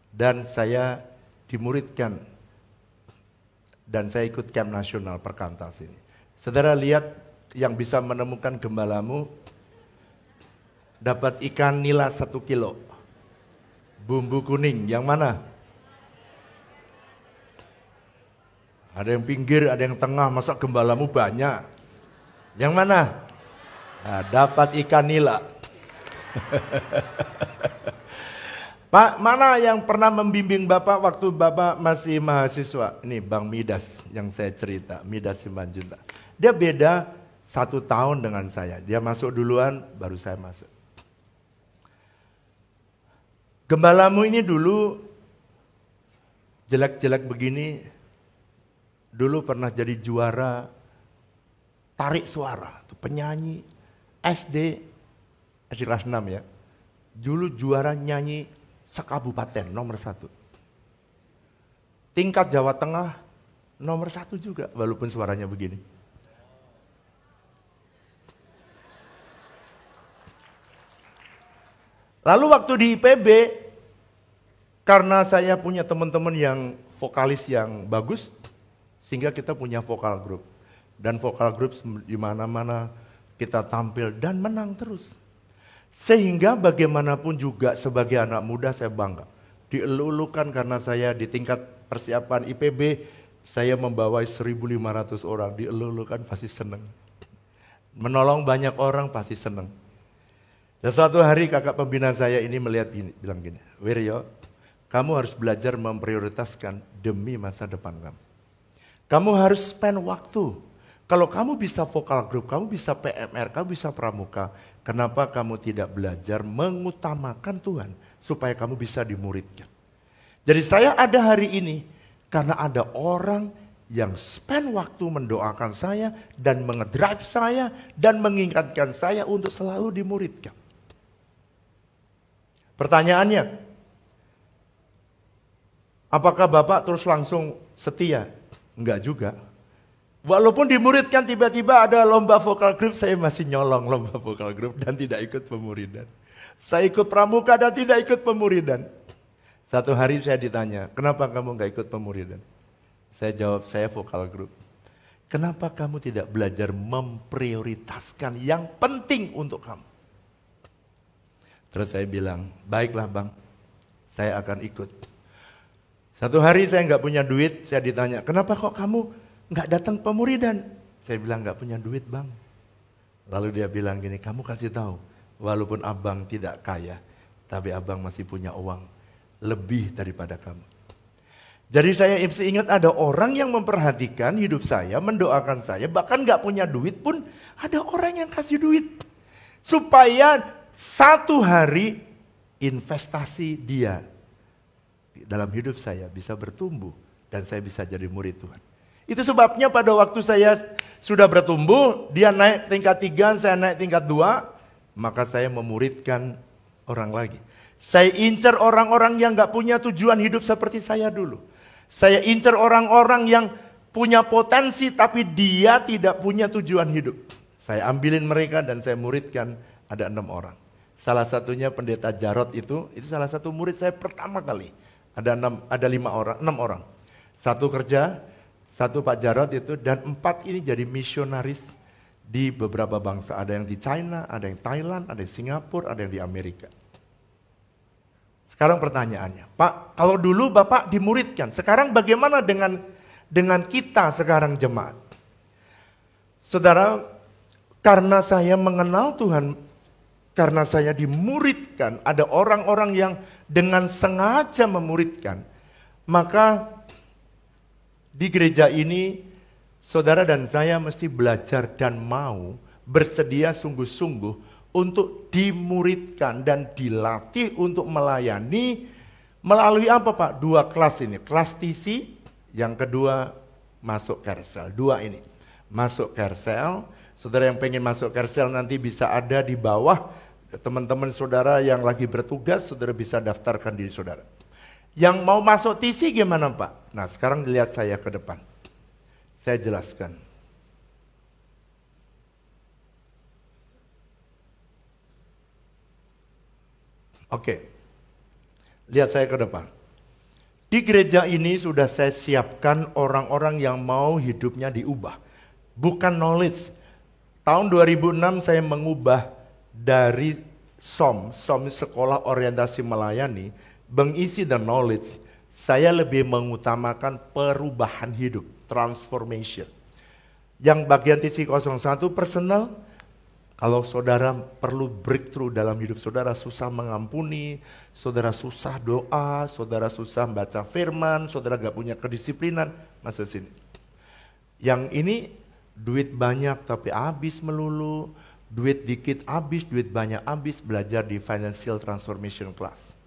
Dan saya dimuridkan. Dan saya ikut camp nasional Perkantas ini. Saudara lihat yang bisa menemukan gembalamu dapat ikan nila 1 kilo. Bumbu kuning, yang mana? Ada yang pinggir, ada yang tengah, masa gembalamu banyak? Yang mana? Nah, dapat ikan nila. Pak, mana yang pernah membimbing Bapak waktu Bapak masih mahasiswa? Ini Bang Midas yang saya cerita, Midas Simanjuntak. Dia beda 1 tahun dengan saya. Dia masuk duluan, baru saya masuk. Gembalamu ini dulu jelek-jelek begini, dulu pernah jadi juara tarik suara, penyanyi SD kelas 6 ya. Dulu juara nyanyi sekabupaten nomor 1. Tingkat Jawa Tengah nomor 1 juga, walaupun suaranya begini. Lalu waktu di IPB, karena saya punya teman-teman yang vokalis yang bagus, sehingga kita punya vokal group. Dan vokal group di mana-mana kita tampil dan menang terus. Sehingga bagaimanapun juga sebagai anak muda saya bangga. Dielulukan karena saya di tingkat persiapan IPB, saya membawai 1.500 orang, dielulukan pasti senang. Menolong banyak orang pasti senang. Dan suatu hari kakak pembina saya ini melihat gini, bilang gini, Wiryo, kamu harus belajar memprioritaskan demi masa depan kamu. Kamu harus spend waktu. Kalau kamu bisa vokal group, kamu bisa PMR, kamu bisa pramuka, kenapa kamu tidak belajar mengutamakan Tuhan supaya kamu bisa dimuridkan? Jadi saya ada hari ini karena ada orang yang spend waktu mendoakan saya dan mengedrive saya dan mengingatkan saya untuk selalu dimuridkan. Pertanyaannya, apakah Bapak terus langsung setia? Enggak juga. Walaupun dimuridkan tiba-tiba ada lomba vokal group, saya masih nyolong lomba vokal group dan tidak ikut pemuridan. Saya ikut pramuka dan tidak ikut pemuridan. Satu hari saya ditanya, kenapa kamu enggak ikut pemuridan? Saya jawab, saya vokal group. Kenapa kamu tidak belajar memprioritaskan yang penting untuk kamu? Terus saya bilang, baiklah Bang, saya akan ikut. Satu hari saya nggak punya duit, saya ditanya, kenapa kok kamu nggak datang pemuridan? Saya bilang nggak punya duit Bang. Lalu dia bilang gini, kamu kasih tahu, walaupun abang tidak kaya, tapi abang masih punya uang lebih daripada kamu. Jadi saya mesti ingat ada orang yang memperhatikan hidup saya, mendoakan saya, bahkan nggak punya duit pun ada orang yang kasih duit. Supaya satu hari investasi dia dalam hidup saya bisa bertumbuh dan saya bisa jadi murid Tuhan. Itu sebabnya pada waktu saya sudah bertumbuh, dia naik tingkat 3, saya naik tingkat 2, maka saya memuridkan orang lagi. Saya incar orang-orang yang gak punya tujuan hidup seperti saya dulu. Saya incar orang-orang yang punya potensi tapi dia tidak punya tujuan hidup. Saya ambilin mereka dan saya muridkan, ada 6 orang. Salah satunya pendeta Jarot itu salah satu murid saya pertama kali. Ada 6 orang. 1 kerja, 1 Pak Jarot itu, dan 4 ini jadi misionaris di beberapa bangsa. Ada yang di China, ada yang Thailand, ada yang Singapura, ada yang di Amerika. Sekarang pertanyaannya, Pak, kalau dulu Bapak dimuridkan, sekarang bagaimana dengan kita sekarang jemaat? Saudara, karena saya mengenal Tuhan, karena saya dimuridkan, ada orang-orang yang dengan sengaja memuridkan, maka di gereja ini saudara dan saya mesti belajar dan mau bersedia sungguh-sungguh untuk dimuridkan dan dilatih untuk melayani melalui apa Pak? 2 kelas ini, kelas TC, yang kedua masuk Kersel. 2 ini, masuk Kersel. Saudara yang pengen masuk Kersel nanti bisa ada di bawah, teman-teman saudara yang lagi bertugas, saudara bisa daftarkan diri saudara. Yang mau masuk TC gimana Pak? Nah sekarang lihat saya ke depan, saya jelaskan. Oke, lihat saya ke depan. Di gereja ini sudah saya siapkan orang-orang yang mau hidupnya diubah. Bukan knowledge. Tahun 2006 saya mengubah dari SOM Sekolah Orientasi Melayani, mengisi the knowledge. Saya lebih mengutamakan perubahan hidup, transformation. Yang bagian TC 01 personal, kalau saudara perlu breakthrough dalam hidup saudara, susah mengampuni, saudara susah doa, saudara susah baca firman, saudara gak punya kedisiplinan, masuk sini. Yang ini duit banyak tapi habis melulu, duit dikit habis, duit banyak habis, belajar di Financial Transformation Class.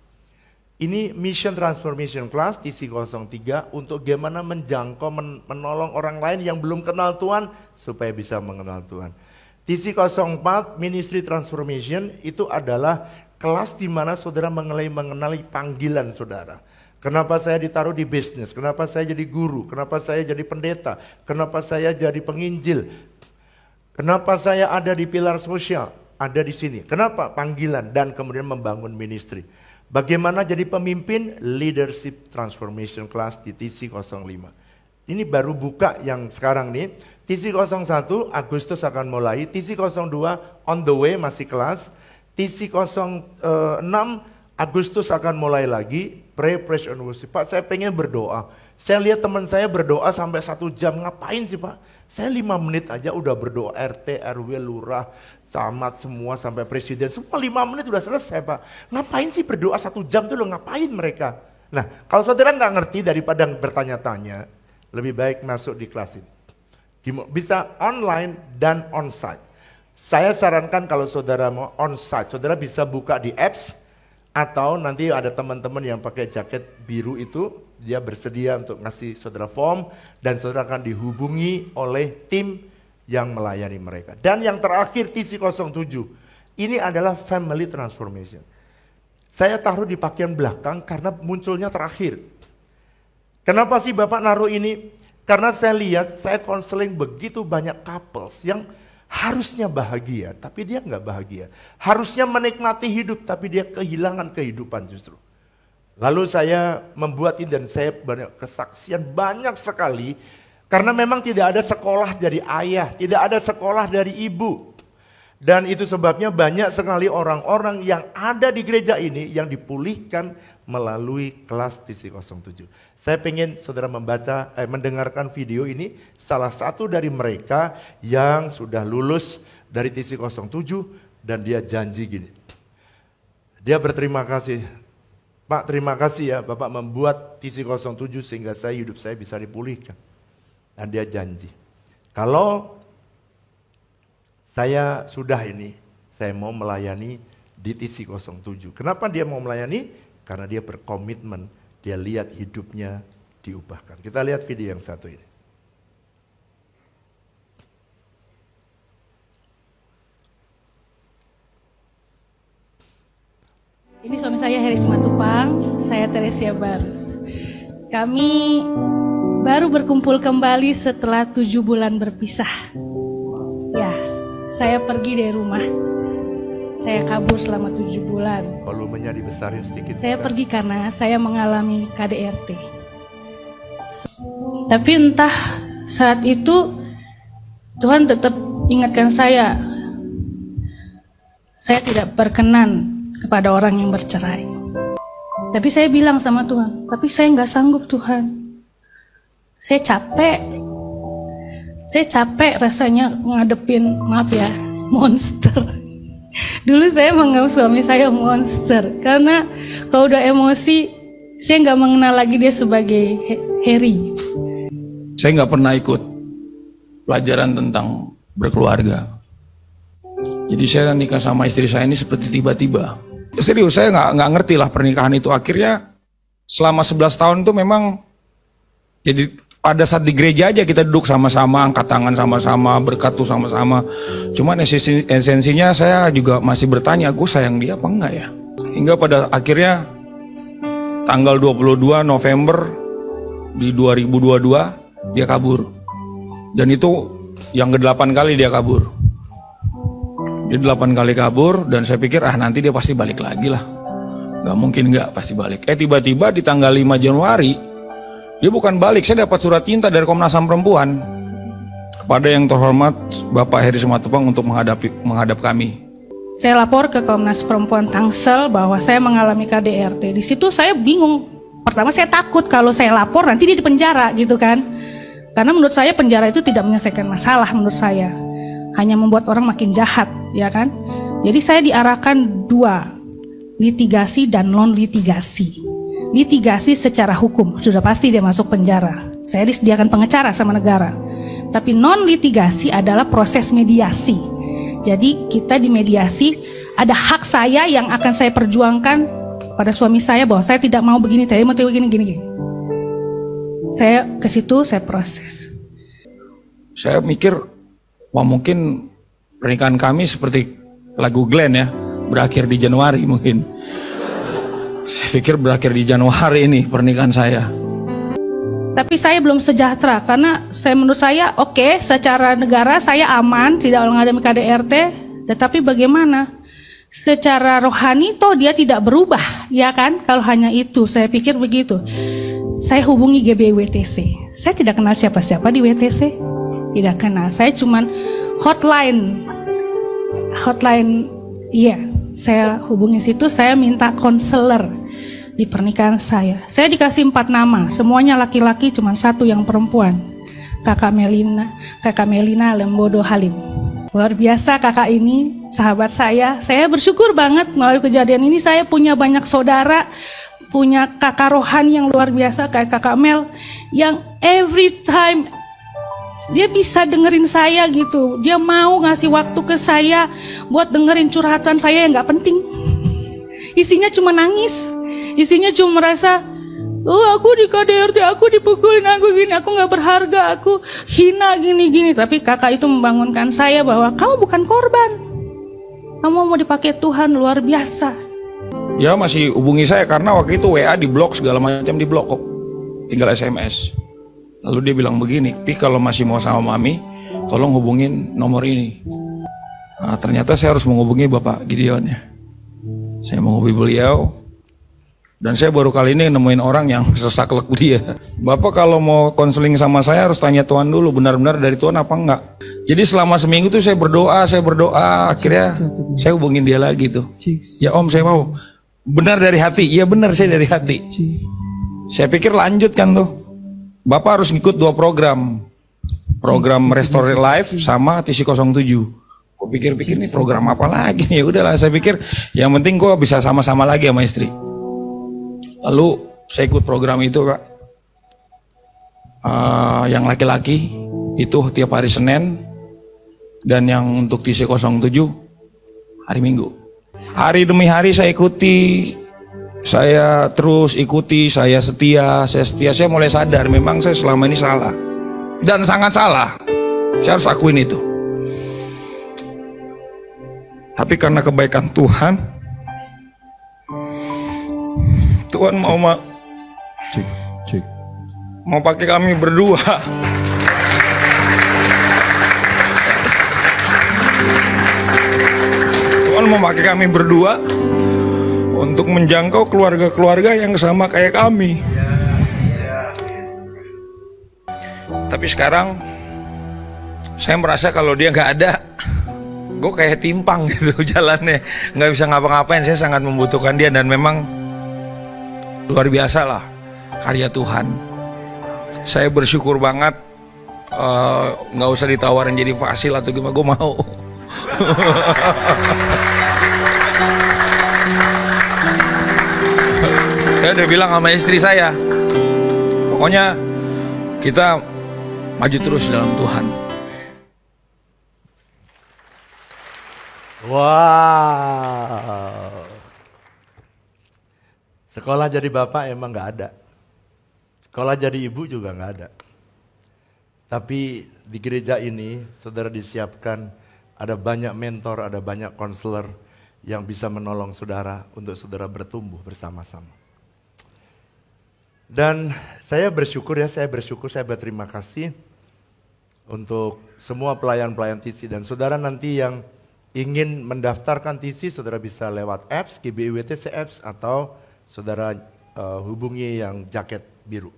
Ini Mission Transformation Class TC 03 untuk gimana menjangkau, menolong orang lain yang belum kenal Tuhan supaya bisa mengenal Tuhan. TC 04 Ministry Transformation itu adalah kelas di mana saudara mengenali panggilan saudara. Kenapa saya ditaruh di bisnis? Kenapa saya jadi guru? Kenapa saya jadi pendeta? Kenapa saya jadi penginjil? Kenapa saya ada di pilar sosial? Ada di sini. Kenapa? Panggilan dan kemudian membangun ministry. Bagaimana jadi pemimpin? Leadership Transformation Class di TC 05. Ini baru buka yang sekarang nih. TC 01 Agustus akan mulai, TC 02 on the way masih kelas, TC 06 Agustus akan mulai lagi, pray, praise and worship. Pak saya pengen berdoa, saya lihat teman saya berdoa sampai 1 jam, ngapain sih Pak? Saya 5 menit aja udah berdoa, RT, RW, lurah, camat semua sampai presiden, semua 5 menit udah selesai Pak. Ngapain sih berdoa 1 jam tuh lo, ngapain mereka? Nah kalau saudara nggak ngerti daripada bertanya-tanya, lebih baik masuk di kelas ini. Bisa online dan onsite. Saya sarankan kalau saudara mau onsite, saudara bisa buka di apps atau nanti ada teman-teman yang pakai jaket biru itu, dia bersedia untuk ngasih saudara form dan saudara akan dihubungi oleh tim yang melayani mereka. Dan yang terakhir TC 07, ini adalah family transformation. Saya taruh di bagian belakang karena munculnya terakhir. Kenapa sih Bapak naruh ini? Karena saya lihat, saya konseling begitu banyak couples yang harusnya bahagia, tapi dia nggak bahagia. Harusnya menikmati hidup, tapi dia kehilangan kehidupan justru. Lalu saya membuat ini dan saya banyak kesaksian banyak sekali. Karena memang tidak ada sekolah dari ayah, tidak ada sekolah dari ibu. Dan itu sebabnya banyak sekali orang-orang yang ada di gereja ini yang dipulihkan melalui kelas TC 07. Saya pengen saudara mendengarkan video ini, salah satu dari mereka yang sudah lulus dari TC 07 dan dia janji gini. Dia berterima kasih, Pak terima kasih ya Bapak membuat TC 07 sehingga hidup saya bisa dipulihkan. Dan dia janji, kalau saya sudah ini, saya mau melayani di TC 07. Kenapa dia mau melayani? Karena dia berkomitmen, dia lihat hidupnya diubahkan. Kita lihat video yang satu ini. Ini suami saya Heri Simatupang, saya Teresia Barus. Kami baru berkumpul kembali setelah 7 bulan berpisah. Ya, saya pergi dari rumah. Saya kabur selama 7 bulan. Volumenya dibesarin sedikit. Saya pergi karena saya mengalami KDRT. Tapi entah saat itu Tuhan tetap ingatkan saya tidak berkenan kepada orang yang bercerai. Tapi saya bilang sama Tuhan, tapi saya nggak sanggup Tuhan. Saya capek rasanya ngadepin, maaf ya, monster. Dulu saya menganggap suami saya monster, karena kalau udah emosi, saya nggak mengenal lagi dia sebagai Harry. Saya nggak pernah ikut pelajaran tentang berkeluarga. Jadi saya nikah sama istri saya ini seperti tiba-tiba. Serius, saya nggak ngerti lah pernikahan itu. Akhirnya selama 11 tahun itu memang jadi pada saat di gereja aja kita duduk sama-sama, angkat tangan sama-sama, berkatu sama-sama. Cuman esensinya saya juga masih bertanya, gue sayang dia apa enggak ya? Hingga pada akhirnya tanggal 22 November di 2022 dia kabur. Dan itu yang ke-8 kali dia kabur. Dia 8 kali kabur dan saya pikir nanti dia pasti balik lagi lah. Gak mungkin gak, pasti balik. Tiba-tiba di tanggal 5 Januari dia bukan balik, saya dapat surat cinta dari Komnas HAM Perempuan kepada yang terhormat Bapak Heri Simatupang untuk menghadap kami. Saya lapor ke Komnas Perempuan Tangsel bahwa saya mengalami KDRT. Di situ saya bingung. Pertama saya takut kalau saya lapor nanti dia dipenjara gitu kan. Karena menurut saya penjara itu tidak menyelesaikan masalah menurut saya. Hanya membuat orang makin jahat, ya kan? Jadi saya diarahkan 2, litigasi dan non-litigasi. Litigasi secara hukum, sudah pasti dia masuk penjara. Saya disediakan pengacara sama negara. Tapi non-litigasi adalah proses mediasi. Jadi kita di mediasi, ada hak saya yang akan saya perjuangkan pada suami saya bahwa saya tidak mau begini, saya mau begini, gini. Saya ke situ, saya proses. Saya mikir, wah mungkin pernikahan kami seperti lagu Glenn ya, berakhir di Januari mungkin. Saya pikir berakhir di Januari ini pernikahan saya. Tapi saya belum sejahtera karena menurut saya oke, secara negara saya aman, tidak mengalami KDRT. Tetapi bagaimana? Secara rohani toh dia tidak berubah, ya kan? Kalau hanya itu, saya pikir begitu. Saya hubungi GBWTC. Saya tidak kenal siapa-siapa di WTC. Tidak kenal. Saya cuman hotline. Iya. Saya hubungi situ, saya minta konselor di pernikahan saya. Saya dikasih 4 nama, semuanya laki-laki, cuma 1 yang perempuan. Kakak Melina Lembodo Halim. Luar biasa kakak ini, sahabat saya. Saya bersyukur banget melalui kejadian ini saya punya banyak saudara, punya kakak rohani yang luar biasa kayak kakak Mel, yang every time dia bisa dengerin saya gitu. Dia mau ngasih waktu ke saya buat dengerin curhatan saya yang gak penting. Isinya cuma nangis. Isinya cuma merasa, aku di KDRT, aku dipukulin, aku gini, aku gak berharga, aku hina gini-gini. Tapi kakak itu membangunkan saya bahwa kamu bukan korban. Kamu mau dipakai Tuhan, luar biasa. Ya masih hubungi saya karena waktu itu WA di blok, segala macam di blok kok. Tinggal SMS. Lalu dia bilang begini, Pi kalau masih mau sama Mami, tolong hubungin nomor ini. Nah, ternyata saya harus menghubungi Bapak Gideon ya. Saya menghubungi beliau, dan saya baru kali ini nemuin orang yang sesaklek dia. Bapak kalau mau konseling sama saya harus tanya Tuhan dulu, benar-benar dari Tuhan apa enggak. Jadi selama seminggu tuh saya berdoa, akhirnya saya hubungin dia lagi tuh. Ya Om, saya mau. Benar dari hati, iya benar saya dari hati. Saya pikir lanjut kan tuh. Bapak harus ngikut 2 program. Program Restore Life sama TC 07. Gue pikir-pikir nih program apa lagi nih. Ya udahlah, saya pikir yang penting gue bisa sama-sama lagi sama istri. Lalu saya ikut program itu Kak. Yang laki-laki itu tiap hari Senin, dan yang untuk TC 07 hari Minggu. Hari demi hari saya ikuti. Saya terus ikuti, saya setia, saya mulai sadar memang saya selama ini salah. Dan sangat salah. Saya harus akuin itu. Tapi karena kebaikan Tuhan mau pakai kami berdua. Tuhan mau pakai kami berdua untuk menjangkau keluarga-keluarga yang sama kayak kami. Tapi sekarang saya merasa kalau dia nggak ada, gue kayak timpang gitu jalannya, nggak bisa ngapa-ngapain. Saya sangat membutuhkan dia, dan memang luar biasa lah karya Tuhan. Saya bersyukur banget. Nggak usah ditawarin jadi fasil atau gimana, gue mau. Saya udah bilang sama istri saya, pokoknya kita maju terus dalam Tuhan. Wow. Sekolah jadi bapak emang nggak ada. Sekolah jadi ibu juga nggak ada. Tapi di gereja ini saudara disiapkan, ada banyak mentor, ada banyak konselor yang bisa menolong saudara untuk saudara bertumbuh bersama-sama. Dan saya bersyukur, saya berterima kasih untuk semua pelayan-pelayan TC. Dan saudara nanti yang ingin mendaftarkan TC, saudara bisa lewat apps, GBIWTC apps, atau saudara hubungi yang jaket biru.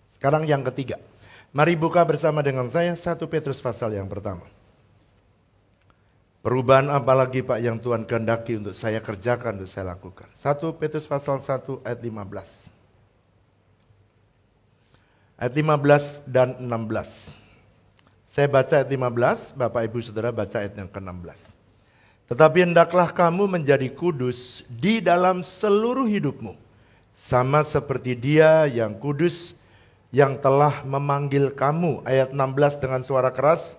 Sekarang yang ketiga, mari buka bersama dengan saya 1 Petrus pasal yang pertama. Perubahan apa lagi Pak yang Tuhan kehendaki untuk saya kerjakan, untuk saya lakukan. 1 Petrus pasal 1 ayat 15. Ayat 15 dan 16. Saya baca ayat 15, Bapak Ibu Saudara baca ayat yang ke-16. Tetapi hendaklah kamu menjadi kudus di dalam seluruh hidupmu, sama seperti Dia yang kudus yang telah memanggil kamu. Ayat 16 dengan suara keras.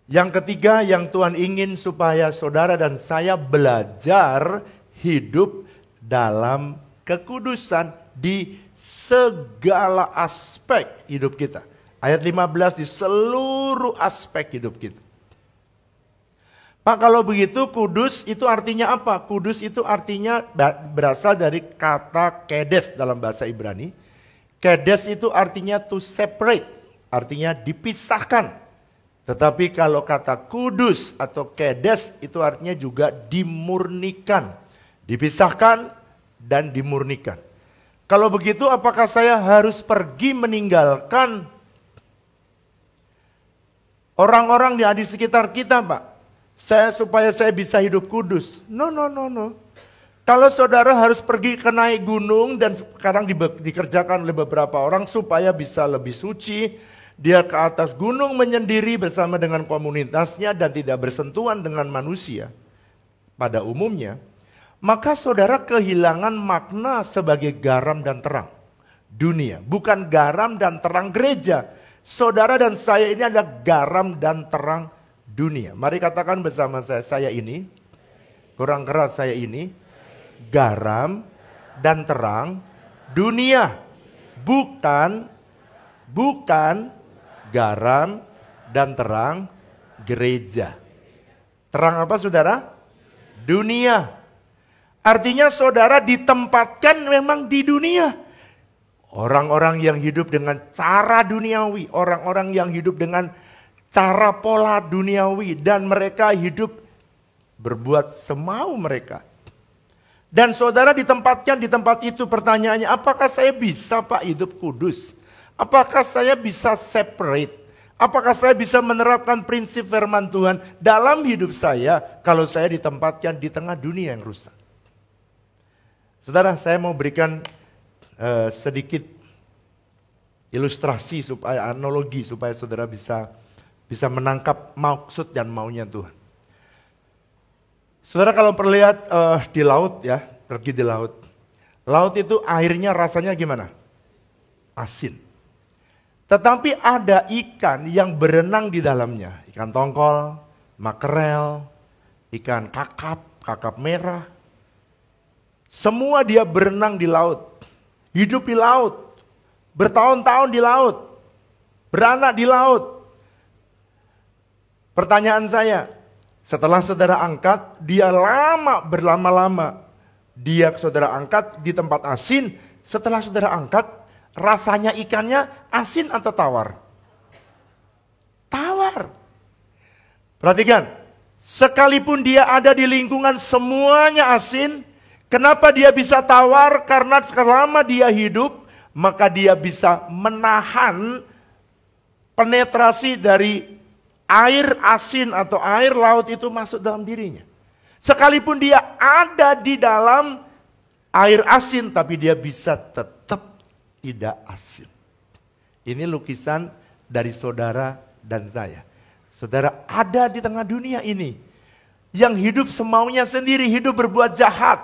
Yang ketiga yang Tuhan ingin supaya saudara dan saya belajar hidup dalam kekudusan di segala aspek hidup kita. Ayat 15 di seluruh aspek hidup kita. Pak, kalau begitu kudus itu artinya apa? Kudus itu artinya berasal dari kata kedes dalam bahasa Ibrani. Kedes itu artinya to separate, artinya dipisahkan. Tetapi kalau kata kudus atau kedes itu artinya juga dimurnikan, dipisahkan dan dimurnikan. Kalau begitu apakah saya harus pergi meninggalkan orang-orang di sekitar kita, Pak? Supaya saya bisa hidup kudus. No. Kalau saudara harus pergi ke naik gunung dan sekarang dikerjakan oleh beberapa orang supaya bisa lebih suci, dia ke atas gunung menyendiri bersama dengan komunitasnya dan tidak bersentuhan dengan manusia pada umumnya, maka saudara kehilangan makna sebagai garam dan terang dunia. Bukan garam dan terang gereja. Saudara dan saya ini adalah garam dan terang dunia. Mari katakan bersama saya ini, kurang keras, saya ini garam dan terang dunia. Bukan garam dan terang gereja. Terang apa saudara? Dunia. Artinya saudara ditempatkan memang di dunia. Orang-orang yang hidup dengan cara duniawi, orang-orang yang hidup dengan cara pola duniawi, dan mereka hidup berbuat semau mereka. Dan saudara ditempatkan di tempat itu. Pertanyaannya, apakah saya bisa Pak hidup kudus? Apakah saya bisa separate? Apakah saya bisa menerapkan prinsip firman Tuhan dalam hidup saya kalau saya ditempatkan di tengah dunia yang rusak? Saudara, saya mau berikan sedikit ilustrasi supaya analogi supaya saudara bisa menangkap maksud dan maunya Tuhan. Saudara kalau perlihat di laut ya, pergi di laut. Laut itu airnya rasanya gimana? Asin. Tetapi ada ikan yang berenang di dalamnya. Ikan tongkol, makrel, ikan kakap merah. Semua dia berenang di laut. Hidup di laut. Bertahun-tahun di laut. Beranak di laut. Pertanyaan saya, setelah saudara angkat, dia berlama-lama dia saudara angkat di tempat asin. Setelah saudara angkat, rasanya ikannya asin atau tawar? Tawar. Perhatikan, sekalipun dia ada di lingkungan semuanya asin, kenapa dia bisa tawar? Karena selama dia hidup, maka dia bisa menahan penetrasi dari air asin atau air laut itu masuk dalam dirinya. Sekalipun dia ada di dalam air asin, tapi dia bisa tetap tidak asin. Ini lukisan dari saudara dan saya. Saudara ada di tengah dunia ini yang hidup semaunya sendiri, hidup berbuat jahat.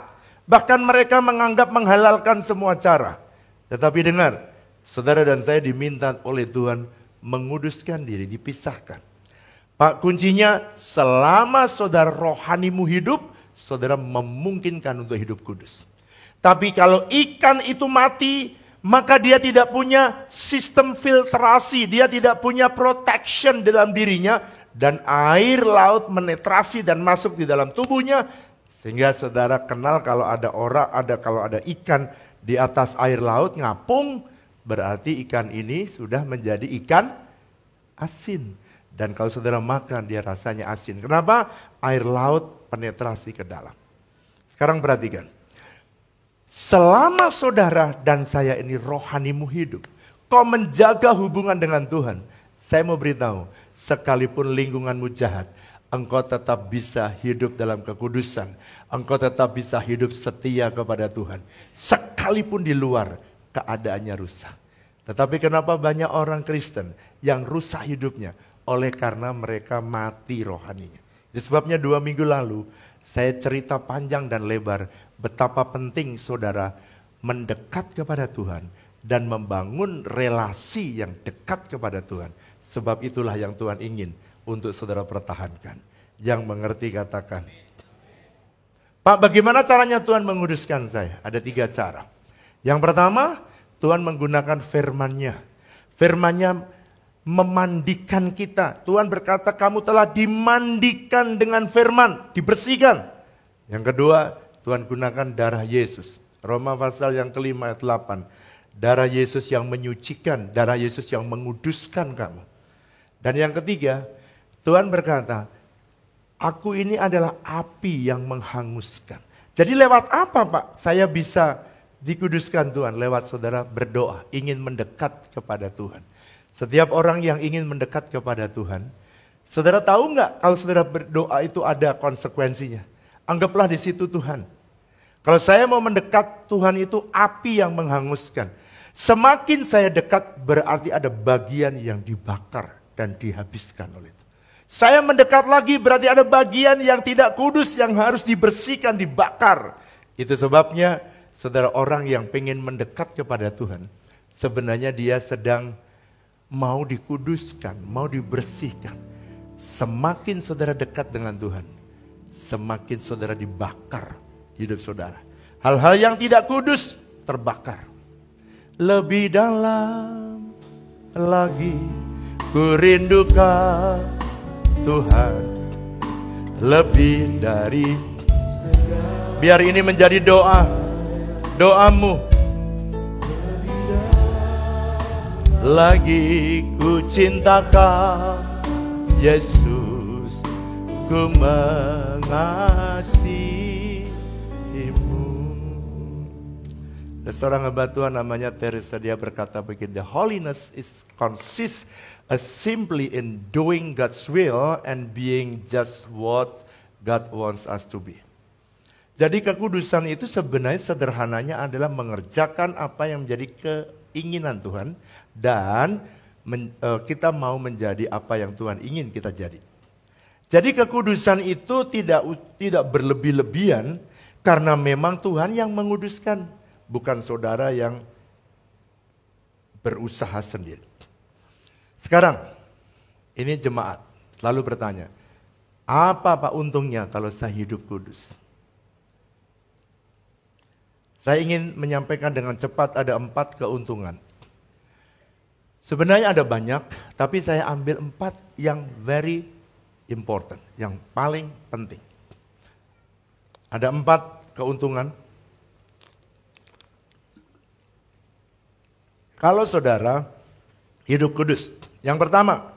Bahkan mereka menganggap menghalalkan semua cara. Tetapi dengar, saudara dan saya diminta oleh Tuhan menguduskan diri, dipisahkan. Pak, kuncinya selama saudara rohanimu hidup, saudara memungkinkan untuk hidup kudus. Tapi kalau ikan itu mati, maka dia tidak punya sistem filtrasi, dia tidak punya protection dalam dirinya, dan air laut menetrasi dan masuk di dalam tubuhnya, sehingga saudara kenal kalau ada ikan di atas air laut ngapung, berarti ikan ini sudah menjadi ikan asin. Dan kalau saudara makan, dia rasanya asin. Kenapa? Air laut penetrasi ke dalam. Sekarang perhatikan. Selama saudara dan saya ini rohanimu hidup, kau menjaga hubungan dengan Tuhan. Saya mau beritahu, sekalipun lingkunganmu jahat, engkau tetap bisa hidup dalam kekudusan. Engkau tetap bisa hidup setia kepada Tuhan. Sekalipun di luar keadaannya rusak. Tetapi kenapa banyak orang Kristen yang rusak hidupnya? Oleh karena mereka mati rohaninya. Itu sebabnya 2 minggu lalu saya cerita panjang dan lebar betapa penting saudara mendekat kepada Tuhan dan membangun relasi yang dekat kepada Tuhan. Sebab itulah yang Tuhan ingin untuk saudara pertahankan. Yang mengerti katakan, Pak, bagaimana caranya Tuhan menguduskan saya? Ada 3 cara. Yang pertama, Tuhan menggunakan firman-Nya. Firman-Nya memandikan kita. Tuhan berkata, kamu telah dimandikan dengan firman, dibersihkan. Yang kedua, Tuhan gunakan darah Yesus. Roma pasal yang kelima ayat 8. Darah Yesus yang menyucikan, darah Yesus yang menguduskan kamu. Dan yang ketiga, Tuhan berkata, aku ini adalah api yang menghanguskan. Jadi lewat apa, Pak? Saya bisa dikuduskan Tuhan? Lewat saudara berdoa, ingin mendekat kepada Tuhan. Setiap orang yang ingin mendekat kepada Tuhan, saudara tahu nggak kalau saudara berdoa itu ada konsekuensinya? Anggaplah di situ Tuhan. Kalau saya mau mendekat, Tuhan itu api yang menghanguskan. Semakin saya dekat berarti ada bagian yang dibakar dan dihabiskan oleh itu. Saya mendekat lagi berarti ada bagian yang tidak kudus yang harus dibersihkan, dibakar. Itu sebabnya saudara orang yang pengen mendekat kepada Tuhan, sebenarnya dia sedang mau dikuduskan, mau dibersihkan. Semakin saudara dekat dengan Tuhan, semakin saudara dibakar hidup saudara. Hal-hal yang tidak kudus terbakar. Lebih dalam lagi ku rindukan Tuhan, lebih dari segala. Biar ini menjadi doamu. Lagi ku cintakan Yesus, ku mengasihimu. Ada seorang hamba Tuhan namanya Teresa, dia berkata begini, the holiness consists simply in doing God's will and being just what God wants us to be. Jadi kekudusan itu sebenarnya sederhananya adalah mengerjakan apa yang menjadi keinginan Tuhan dan kita mau menjadi apa yang Tuhan ingin kita jadi. Jadi kekudusan itu tidak berlebih-lebihan karena memang Tuhan yang menguduskan, bukan saudara yang berusaha sendiri. Sekarang ini jemaat lalu bertanya, apa Pak untungnya kalau saya hidup kudus? Saya ingin menyampaikan dengan cepat ada 4 keuntungan. Sebenarnya ada banyak, tapi saya ambil 4 yang very important, yang paling penting. Ada 4 keuntungan Kalau saudara hidup kudus, yang pertama,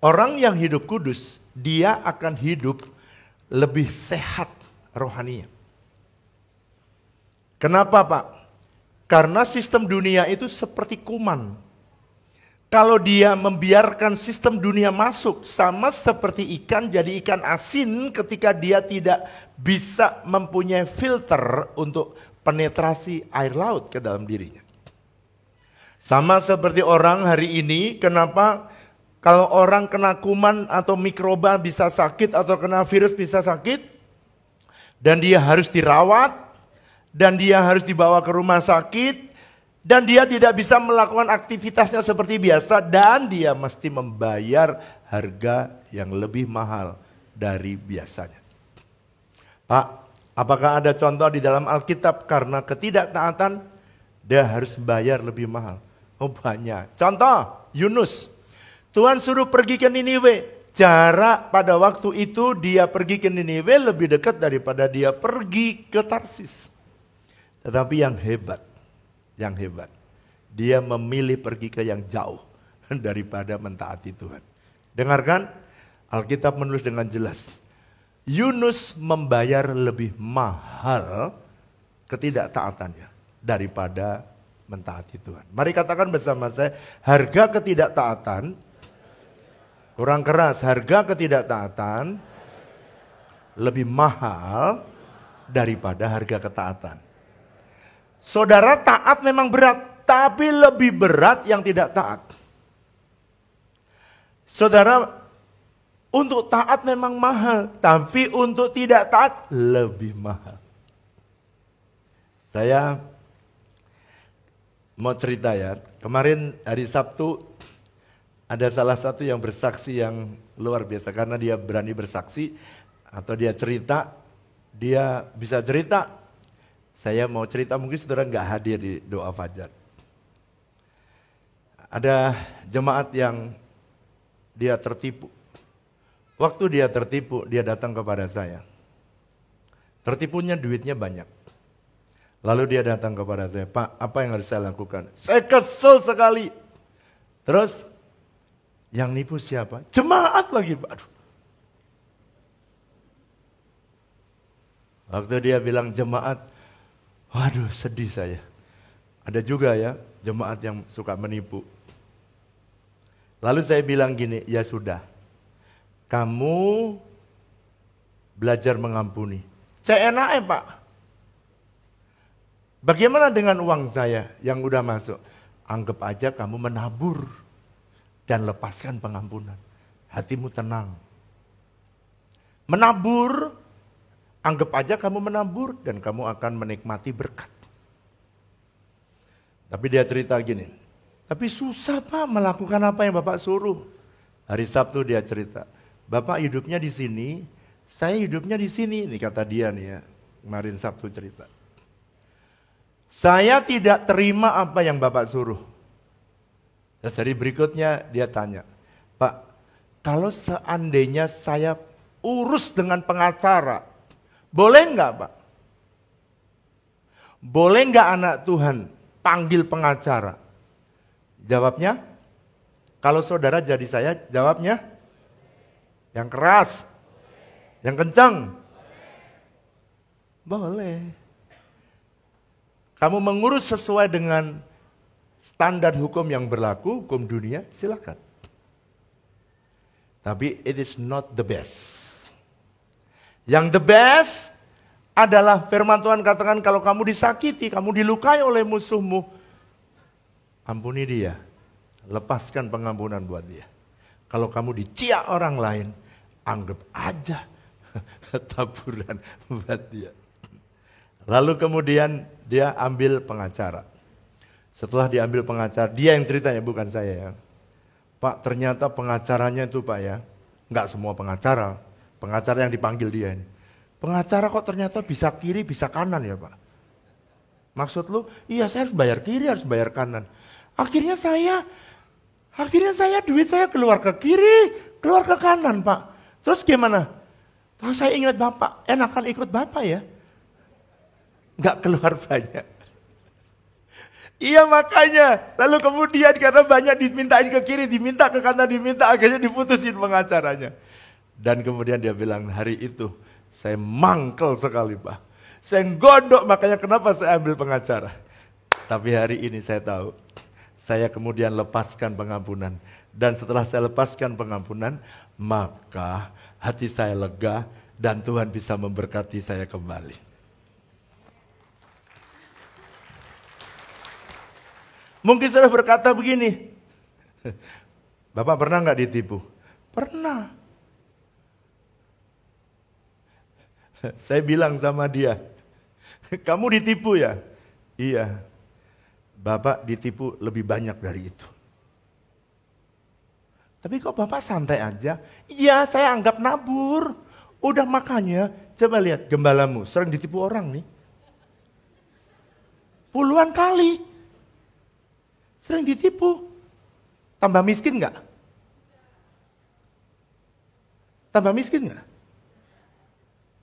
orang yang hidup kudus, dia akan hidup lebih sehat rohaninya. Kenapa Pak? Karena sistem dunia itu seperti kuman. Kalau dia membiarkan sistem dunia masuk, sama seperti ikan jadi ikan asin ketika dia tidak bisa mempunyai filter untuk penetrasi air laut ke dalam dirinya. Sama seperti orang hari ini, kenapa kalau orang kena kuman atau mikroba bisa sakit atau kena virus bisa sakit, dan dia harus dirawat, dan dia harus dibawa ke rumah sakit, dan dia tidak bisa melakukan aktivitasnya seperti biasa, dan dia mesti membayar harga yang lebih mahal dari biasanya. Pak, apakah ada contoh di dalam Alkitab karena ketidaktaatan dia harus bayar lebih mahal? Oh banyak. Contoh, Yunus. Tuhan suruh pergi ke Niniwe. Jarak pada waktu itu dia pergi ke Niniwe lebih dekat daripada dia pergi ke Tarsis. Tetapi yang hebat, dia memilih pergi ke yang jauh daripada mentaati Tuhan. Dengarkan, Alkitab menulis dengan jelas. Yunus membayar lebih mahal ketidaktaatannya daripada mentaati Tuhan. Mari katakan bersama saya, harga ketidaktaatan, kurang keras, harga ketidaktaatan lebih mahal daripada harga ketaatan. Saudara, taat memang berat, tapi lebih berat yang tidak taat. Saudara, untuk taat memang mahal, tapi untuk tidak taat lebih mahal. Saya mau cerita ya, kemarin hari Sabtu ada salah satu yang bersaksi yang luar biasa, karena dia berani bersaksi atau dia cerita, dia bisa cerita. Saya mau cerita, mungkin saudara nggak hadir di doa fajar. Ada jemaat yang dia tertipu. Waktu dia tertipu, dia datang kepada saya. Tertipunya duitnya banyak. Lalu dia datang kepada saya, Pak, apa yang harus saya lakukan? Saya kesel sekali. Terus, yang nipu siapa? Jemaat lagi, Pak. Aduh. Waktu dia bilang jemaat, waduh sedih saya. Ada juga ya jemaat yang suka menipu. Lalu saya bilang gini, ya sudah. Kamu belajar mengampuni. CNA Pak. Bagaimana dengan uang saya yang udah masuk? Anggap aja kamu menabur dan lepaskan pengampunan. Hatimu tenang. Menabur, anggap aja kamu menabur dan kamu akan menikmati berkat. Tapi dia cerita gini, tapi susah Pak melakukan apa yang Bapak suruh. Hari Sabtu dia cerita, Bapak hidupnya di sini, saya hidupnya di sini. Ini kata dia nih ya, kemarin Sabtu cerita. Saya tidak terima apa yang Bapak suruh. Terus hari berikutnya dia tanya, Pak, kalau seandainya saya urus dengan pengacara, boleh enggak Pak? Boleh enggak anak Tuhan panggil pengacara? Jawabnya, kalau saudara jadi saya, jawabnya yang keras, yang kencang. Boleh. Kamu mengurus sesuai dengan standar hukum yang berlaku, hukum dunia, silakan. Tapi it is not the best. Yang the best adalah firman Tuhan katakan kalau kamu disakiti, kamu dilukai oleh musuhmu, ampuni dia, lepaskan pengampunan buat dia. Kalau kamu diciak orang lain, anggap aja taburan buat dia. Lalu kemudian dia ambil pengacara. Setelah diambil pengacara, dia yang ceritanya bukan saya ya. Pak, ternyata pengacaranya itu Pak ya, enggak semua pengacara yang dipanggil dia ini. Pengacara kok ternyata bisa kiri, bisa kanan ya Pak. Maksud lu, iya saya harus bayar kiri, harus bayar kanan. Akhirnya saya duit saya keluar ke kiri, keluar ke kanan Pak. Terus gimana? Terus saya ingat Bapak, enakan ikut Bapak ya. Enggak keluar banyak. Iya makanya. Lalu kemudian karena banyak dimintain ke kiri, diminta ke kanan, diminta, akhirnya diputusin pengacaranya. Dan kemudian dia bilang, hari itu saya mangkel sekali Pak. Saya gondok, makanya kenapa saya ambil pengacara. Tapi hari ini saya tahu, saya kemudian lepaskan pengampunan. Dan setelah saya lepaskan pengampunan, maka hati saya lega dan Tuhan bisa memberkati saya kembali. Mungkin saya berkata begini, Bapak pernah nggak ditipu? Pernah. Saya bilang sama dia, kamu ditipu ya? Iya. Bapak ditipu lebih banyak dari itu. Tapi kok Bapak santai aja? Iya, saya anggap nabur. Udah makanya, coba lihat gembalamu, sering ditipu orang nih. Puluhan kali. Sering ditipu. Tambah miskin nggak? Tambah miskin nggak?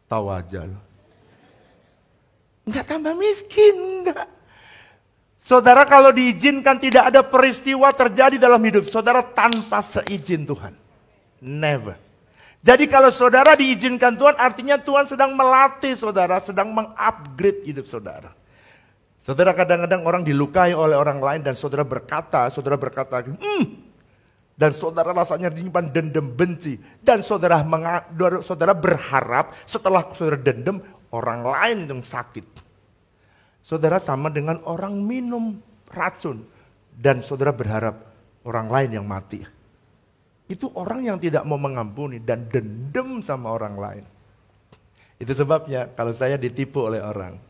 Tahu aja loh. Nggak tambah miskin, nggak. Saudara kalau diizinkan tidak ada peristiwa terjadi dalam hidup saudara tanpa seizin Tuhan. Never. Jadi kalau saudara diizinkan Tuhan artinya Tuhan sedang melatih saudara, sedang mengupgrade hidup saudara. Saudara kadang-kadang orang dilukai oleh orang lain dan saudara berkata, dan saudara rasanya menyimpan dendam benci. Dan saudara berharap setelah saudara dendam orang lain yang sakit. Saudara sama dengan orang minum racun dan saudara berharap orang lain yang mati. Itu orang yang tidak mau mengampuni dan dendam sama orang lain. Itu sebabnya kalau saya ditipu oleh orang.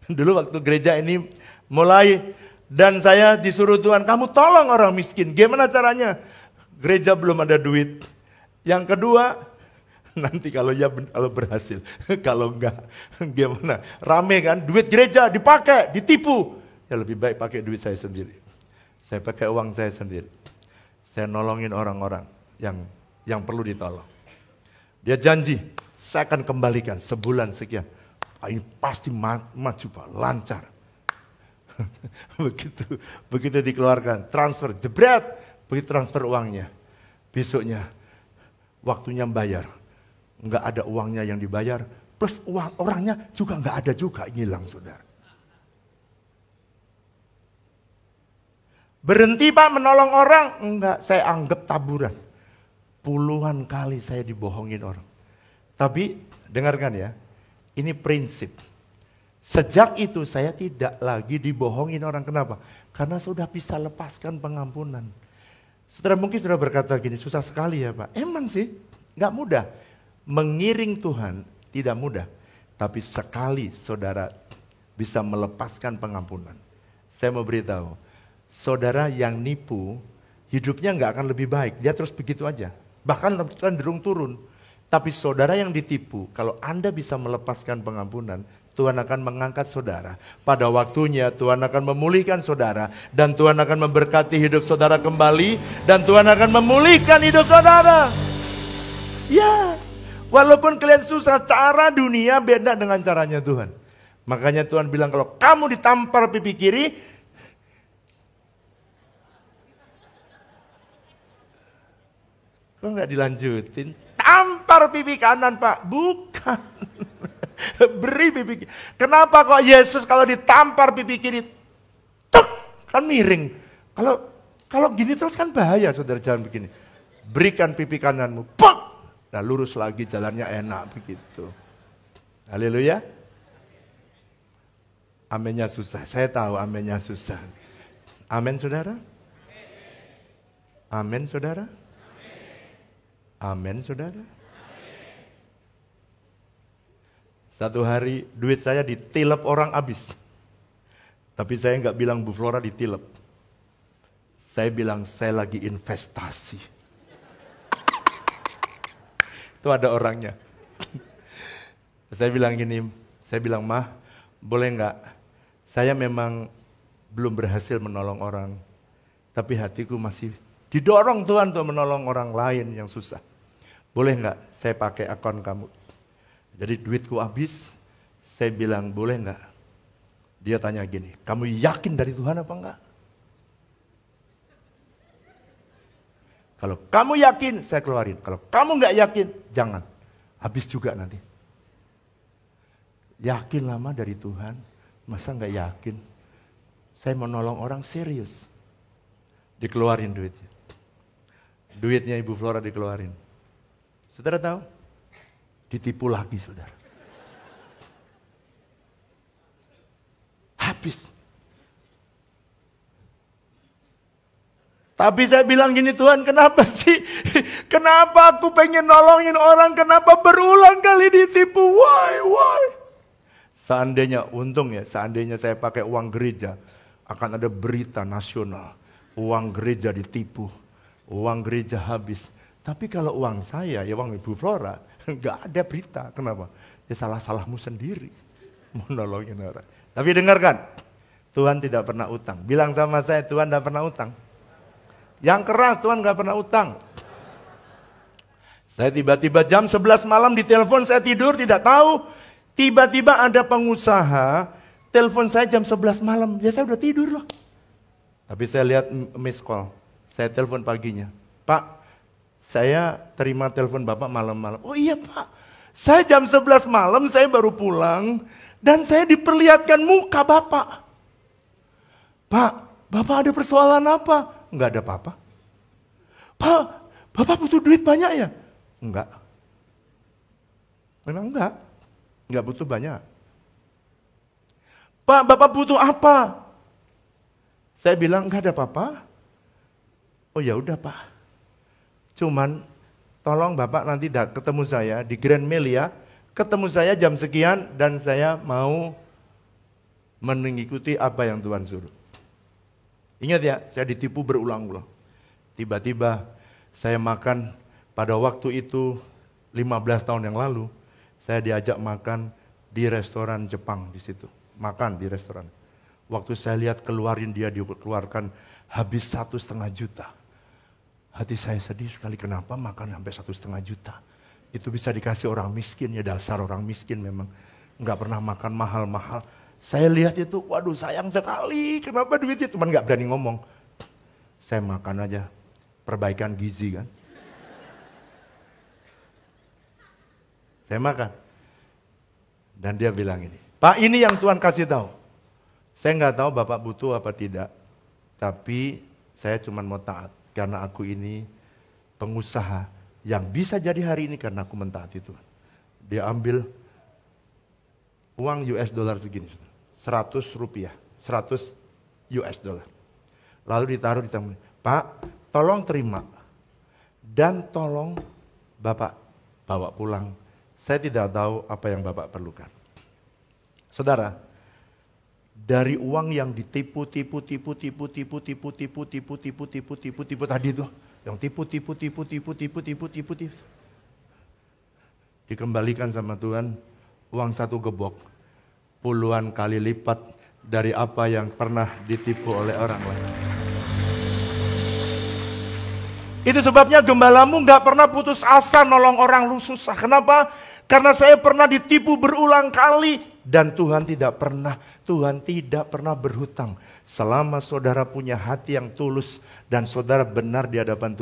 Dulu waktu gereja ini mulai dan saya disuruh Tuhan, kamu tolong orang miskin. Gimana caranya? Gereja belum ada duit. Yang kedua, nanti kalau berhasil, kalau enggak gimana? Rame kan, duit gereja dipakai, ditipu. Ya lebih baik pakai duit saya sendiri. Saya pakai uang saya sendiri. Saya nolongin orang-orang yang perlu ditolong. Dia janji, saya akan kembalikan sebulan sekian. Ini pasti maju Pak, lancar. begitu dikeluarkan, transfer, jebret, begitu transfer uangnya. Besoknya, waktunya bayar. Enggak ada uangnya yang dibayar, plus uang orangnya juga enggak ada juga, hilang saudara. Berhenti Pak menolong orang? Enggak, saya anggap taburan. Puluhan kali saya dibohongin orang. Tapi dengarkan ya, ini prinsip. Sejak itu saya tidak lagi dibohongin orang. Kenapa? Karena sudah bisa lepaskan pengampunan. Saudara mungkin sudah berkata gini, susah sekali ya Pak. Emang sih, enggak mudah. Mengiring Tuhan tidak mudah, tapi sekali saudara bisa melepaskan pengampunan. Saya mau beritahu, saudara yang nipu, hidupnya nggak akan lebih baik, dia terus begitu aja. Bahkan cenderung turun. Tapi saudara yang ditipu, kalau Anda bisa melepaskan pengampunan, Tuhan akan mengangkat saudara. Pada waktunya Tuhan akan memulihkan saudara, dan Tuhan akan memberkati hidup saudara kembali, dan Tuhan akan memulihkan hidup saudara. Ya. Walaupun kalian susah, cara dunia beda dengan caranya Tuhan. Makanya Tuhan bilang kalau kamu ditampar pipi kiri, kok nggak dilanjutin? Tampar pipi kanan Pak, bukan. Beri pipi kiri. Kenapa kok Yesus kalau ditampar pipi kiri, tuk, kan miring. Kalau gini terus kan bahaya saudara, jangan begini. Berikan pipi kananmu, puk. Nah lurus lagi jalannya enak begitu. Haleluya. Amennya susah, saya tahu amennya susah. Amin saudara? Amin saudara? Amin saudara? Satu hari duit saya ditilep orang habis. Tapi saya nggak bilang Bu Flora ditilep. Saya bilang saya lagi investasi. Itu ada orangnya. Saya bilang gini, Mah, boleh nggak? Saya memang belum berhasil menolong orang, tapi hatiku masih didorong Tuhan untuk menolong orang lain yang susah. Boleh nggak saya pakai akun kamu? Jadi duitku habis, saya bilang boleh nggak? Dia tanya gini, kamu yakin dari Tuhan apa enggak? Kalau kamu yakin, saya keluarin. Kalau kamu enggak yakin, jangan. Habis juga nanti. Yakin lama dari Tuhan, masa enggak yakin? Saya mau nolong orang serius. Dikeluarin duitnya. Duitnya Ibu Flora dikeluarin. Saudara tahu? Ditipu lagi saudara. Habis. Tapi saya bilang gini, Tuhan kenapa sih? Kenapa aku pengen nolongin orang, kenapa berulang kali ditipu? Why? Seandainya, untung ya, seandainya saya pakai uang gereja, akan ada berita nasional. Uang gereja ditipu, uang gereja habis. Tapi kalau uang saya, ya uang Ibu Flora, nggak ada berita. Kenapa? Ya salah-salahmu sendiri. Mau nolongin orang. Tapi dengarkan, Tuhan tidak pernah utang. Bilang sama saya, Tuhan tidak pernah utang. Yang keras, Tuhan nggak pernah utang. Saya tiba-tiba jam 11 malam ditelepon, saya tidur tidak tahu. Tiba-tiba ada pengusaha, telepon saya jam 11 malam. Ya saya udah tidur loh. Tapi saya lihat miss call. Saya telepon paginya. Pak, saya terima telepon Bapak malam-malam. Oh iya Pak, saya jam 11 malam saya baru pulang. Dan saya diperlihatkan muka Bapak. Pak, Bapak ada persoalan apa? Enggak ada apa-apa. Pak, Bapak butuh duit banyak ya? Enggak. Memang enggak. Enggak butuh banyak. Pak, Bapak butuh apa? Saya bilang enggak ada apa-apa. Oh ya udah Pak. Cuman tolong Bapak nanti ketemu saya di Grand Melia. Ketemu saya jam sekian dan saya mau mengikuti apa yang Tuhan suruh. Ingat ya, saya ditipu berulang-ulang. Tiba-tiba saya makan pada waktu itu 15 tahun yang lalu, saya diajak makan di restoran Jepang di situ. Makan di restoran. Waktu saya lihat keluarin dia dikeluarkan habis 1,5 juta. Hati saya sedih sekali, kenapa makan sampai 1,5 juta? Itu bisa dikasih orang miskin, ya dasar orang miskin memang. Enggak pernah makan mahal-mahal. Saya lihat itu, waduh sayang sekali, kenapa duitnya? Cuman enggak berani ngomong. Saya makan aja, perbaikan gizi kan. Saya makan. Dan dia bilang ini, Pak ini yang Tuhan kasih tahu. Saya enggak tahu Bapak butuh apa tidak. Tapi saya cuma mau taat. Karena aku ini pengusaha yang bisa jadi hari ini karena aku mentaati Tuhan. Dia ambil uang US dollar segini, 100 rupiah, 100 US dollar. Lalu ditaruh di tangan, Pak tolong terima dan tolong Bapak bawa pulang. Saya tidak tahu apa yang Bapak perlukan. Saudara, dari uang yang ditipu tadi itu, yang tipu, dikembalikan sama Tuhan, uang 1 gebok, puluhan kali lipat dari apa yang pernah ditipu oleh orang lain. Itu sebabnya gembalamu gak pernah putus asa nolong orang lu susah. Kenapa? Karena saya pernah ditipu berulang kali. Dan Tuhan tidak pernah berhutang. Selama saudara punya hati yang tulus dan saudara benar di hadapan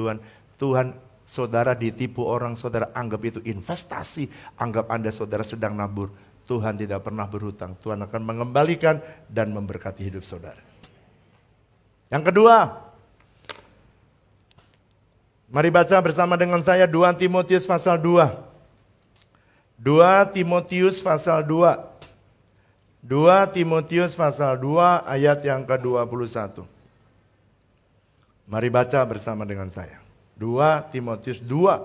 Tuhan, saudara ditipu orang, saudara anggap itu investasi, anggap Anda saudara sedang nabur. Tuhan tidak pernah berhutang. Tuhan akan mengembalikan dan memberkati hidup saudara. Yang kedua, mari baca bersama dengan saya 2 Timotius pasal 2. 2 Timotius pasal 2. 2 Timotius pasal 2 ayat yang ke-21. Mari baca bersama dengan saya. 2 Timotius 2.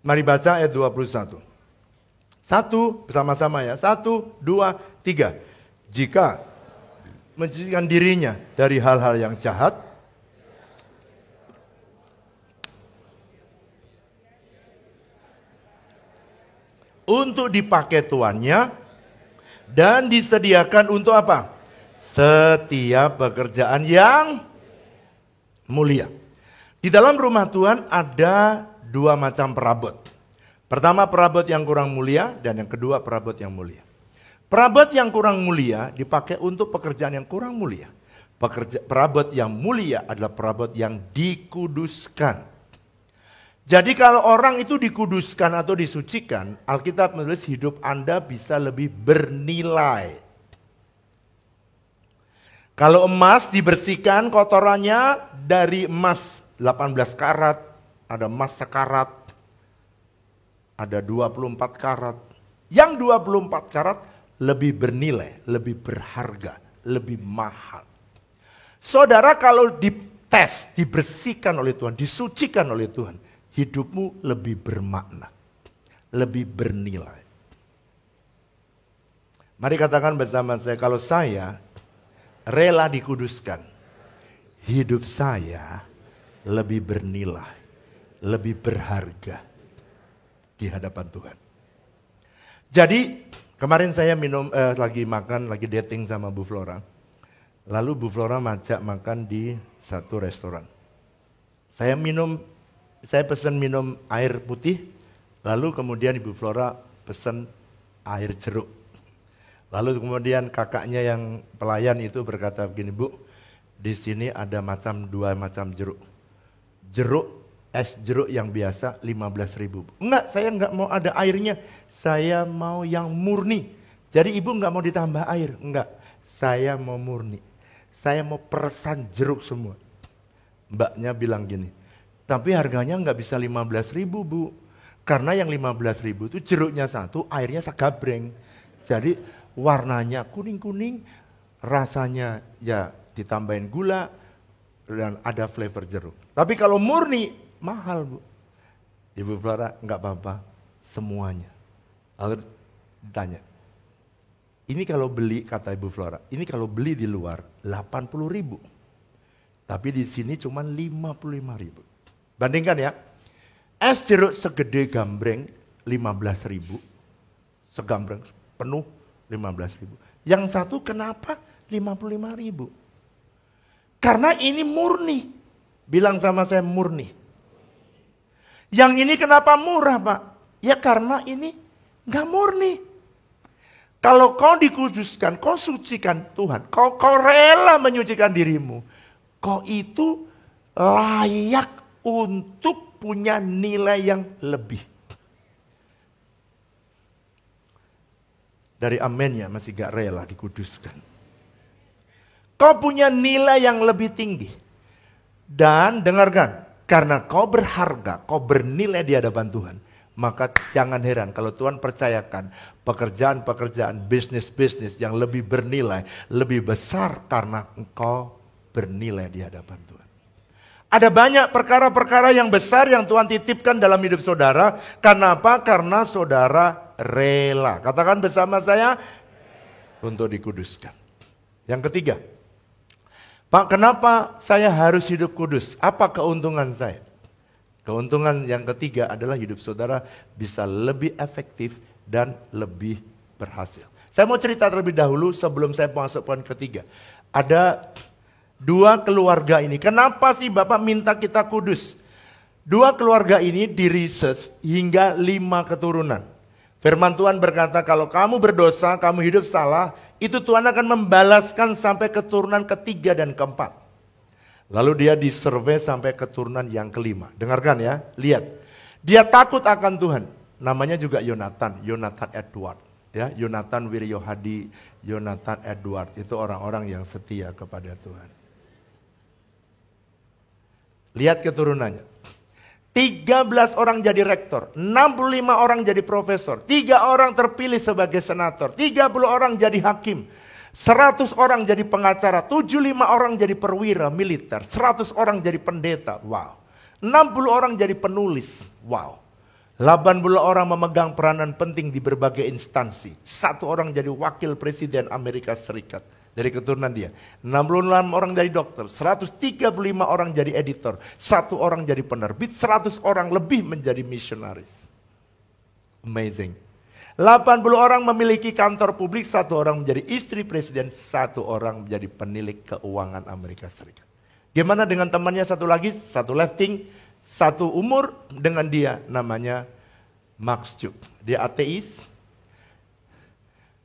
Mari baca ayat 21. 1 bersama-sama ya. 1, 2, 3. Jika mencucikan dirinya dari hal-hal yang jahat, untuk dipakai tuannya, dan disediakan untuk apa? Setiap pekerjaan yang mulia. Di dalam rumah Tuhan ada 2 macam perabot. Pertama perabot yang kurang mulia dan yang kedua perabot yang mulia. Perabot yang kurang mulia dipakai untuk pekerjaan yang kurang mulia. Perabot yang mulia adalah perabot yang dikuduskan. Jadi kalau orang itu dikuduskan atau disucikan, Alkitab menulis hidup Anda bisa lebih bernilai. Kalau emas dibersihkan kotorannya dari emas 18 karat, ada emas sekarat, ada 24 karat. Yang 24 karat lebih bernilai, lebih berharga, lebih mahal. Saudara kalau dites, dibersihkan oleh Tuhan, disucikan oleh Tuhan, hidupmu lebih bermakna, lebih bernilai. Mari katakan bersama saya, kalau saya rela dikuduskan, hidup saya lebih bernilai, lebih berharga di hadapan Tuhan. Jadi kemarin saya lagi makan, lagi dating sama Bu Flora. Lalu Bu Flora ngajak makan di satu restoran. Saya pesan minum air putih, lalu kemudian Ibu Flora pesan air jeruk. Lalu kemudian kakaknya yang pelayan itu berkata begini, Bu, di sini ada dua macam jeruk. Es jeruk yang biasa 15.000. Enggak, saya enggak mau ada airnya, saya mau yang murni. Jadi ibu enggak mau ditambah air, enggak. Saya mau murni, saya mau peresan jeruk semua. Mbaknya bilang gini, tapi harganya enggak bisa 15.000 Bu. Karena yang 15.000 itu jeruknya satu, airnya segabreng. Jadi warnanya kuning-kuning, rasanya ya ditambahin gula, dan ada flavor jeruk. Tapi kalau murni, mahal Bu. Ibu Flora, enggak apa-apa, semuanya. Lalu ditanya, ini kalau beli, kata Ibu Flora, ini kalau beli di luar 80.000. Tapi di sini cuma 55.000. Bandingkan ya, es jeruk segede gambreng 15.000, segambreng penuh 15.000. Yang satu kenapa 55.000? Karena ini murni. Bilang sama saya murni. Yang ini kenapa murah Pak? Ya karena ini gak murni. Kalau kau dikuduskan, kau sucikan Tuhan, kau rela menyucikan dirimu, kau itu layak untuk punya nilai yang lebih. Dari amennya masih gak rela dikuduskan. Kau punya nilai yang lebih tinggi. Dan dengarkan, karena kau berharga, kau bernilai di hadapan Tuhan, maka jangan heran kalau Tuhan percayakan pekerjaan-pekerjaan, bisnis-bisnis yang lebih bernilai, lebih besar karena engkau bernilai di hadapan Tuhan. Ada banyak perkara-perkara yang besar yang Tuhan titipkan dalam hidup saudara. Karena apa? Karena saudara rela. Katakan bersama saya, untuk dikuduskan. Yang ketiga, Pak, kenapa saya harus hidup kudus? Apa keuntungan saya? Keuntungan yang ketiga adalah hidup saudara bisa lebih efektif dan lebih berhasil. Saya mau cerita terlebih dahulu sebelum saya masuk poin ketiga. Ada dua keluarga ini. Kenapa sih Bapak minta kita kudus? Dua keluarga ini diriset hingga 5 keturunan. Firman Tuhan berkata kalau kamu berdosa, kamu hidup salah, itu Tuhan akan membalaskan sampai keturunan ketiga dan keempat. Lalu dia disurvey sampai keturunan yang kelima. Dengarkan ya, lihat. Dia takut akan Tuhan. Namanya juga Yonatan Edward. Ya, Yonatan Wiryohadi, Yonatan Edward. Itu orang-orang yang setia kepada Tuhan. Lihat keturunannya. 13 orang jadi rektor, 65 orang jadi profesor, 3 orang terpilih sebagai senator, 30 orang jadi hakim, 100 orang jadi pengacara, 75 orang jadi perwira militer, 100 orang jadi pendeta, wow. 60 orang jadi penulis, wow. 80 orang memegang peranan penting di berbagai instansi, 1 orang jadi wakil presiden Amerika Serikat. Dari keturunan dia, 66 orang jadi dokter, 135 orang jadi editor, 1 orang jadi penerbit, 100 orang lebih menjadi misionaris. Amazing. 80 orang memiliki kantor publik, 1 orang menjadi istri presiden, 1 orang menjadi penilik keuangan Amerika Serikat. Gimana dengan temannya satu lagi, satu lefting, satu umur dengan dia, namanya Max Cuk. Dia ateis.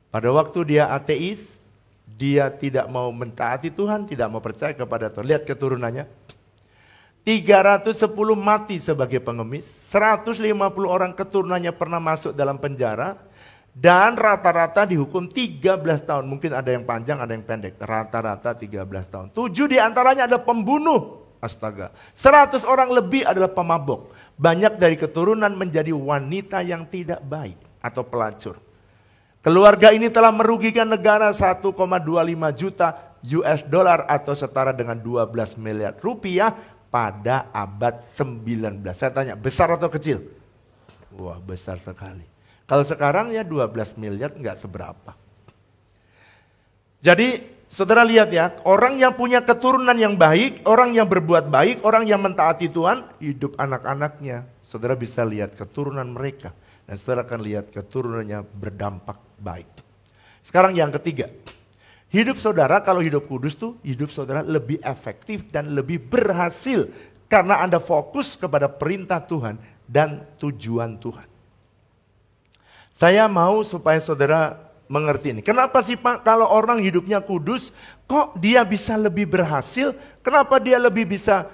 Pada waktu dia ateis, dia tidak mau mentaati Tuhan, tidak mau percaya kepada Tuhan. Lihat keturunannya. 310 mati sebagai pengemis, 150 orang keturunannya pernah masuk dalam penjara, dan rata-rata dihukum 13 tahun. Mungkin ada yang panjang, ada yang pendek. Rata-rata 13 tahun. 7 diantaranya adalah pembunuh. Astaga. 100 orang lebih adalah pemabok. Banyak dari keturunan menjadi wanita yang tidak baik atau pelacur. Keluarga ini telah merugikan negara 1,25 juta US dollar atau setara dengan 12 miliar rupiah pada abad 19. Saya tanya, besar atau kecil? Wah, besar sekali. Kalau sekarang ya 12 miliar nggak seberapa. Jadi saudara lihat ya, orang yang punya keturunan yang baik, orang yang berbuat baik, orang yang mentaati Tuhan, hidup anak-anaknya. Saudara bisa lihat keturunan mereka. Dan saudara akan lihat keturunannya berdampak baik. Sekarang yang ketiga. Hidup saudara kalau hidup kudus tuh, hidup saudara lebih efektif dan lebih berhasil. Karena Anda fokus kepada perintah Tuhan dan tujuan Tuhan. Saya mau supaya saudara mengerti ini. Kenapa sih Pak kalau orang hidupnya kudus, kok dia bisa lebih berhasil? Kenapa dia lebih bisa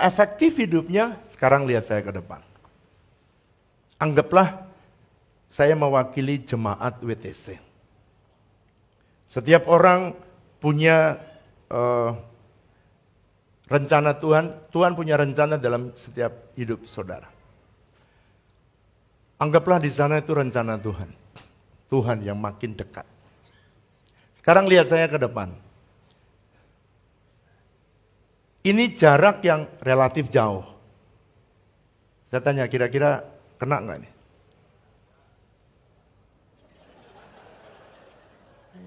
efektif hidupnya? Sekarang lihat saya ke depan. Anggaplah saya mewakili jemaat WTC. Setiap orang punya rencana Tuhan. Tuhan punya rencana dalam setiap hidup saudara. Anggaplah di sana itu rencana Tuhan. Tuhan yang makin dekat. Sekarang lihat saya ke depan. Ini jarak yang relatif jauh. Saya tanya kira-kira kena nggak nih?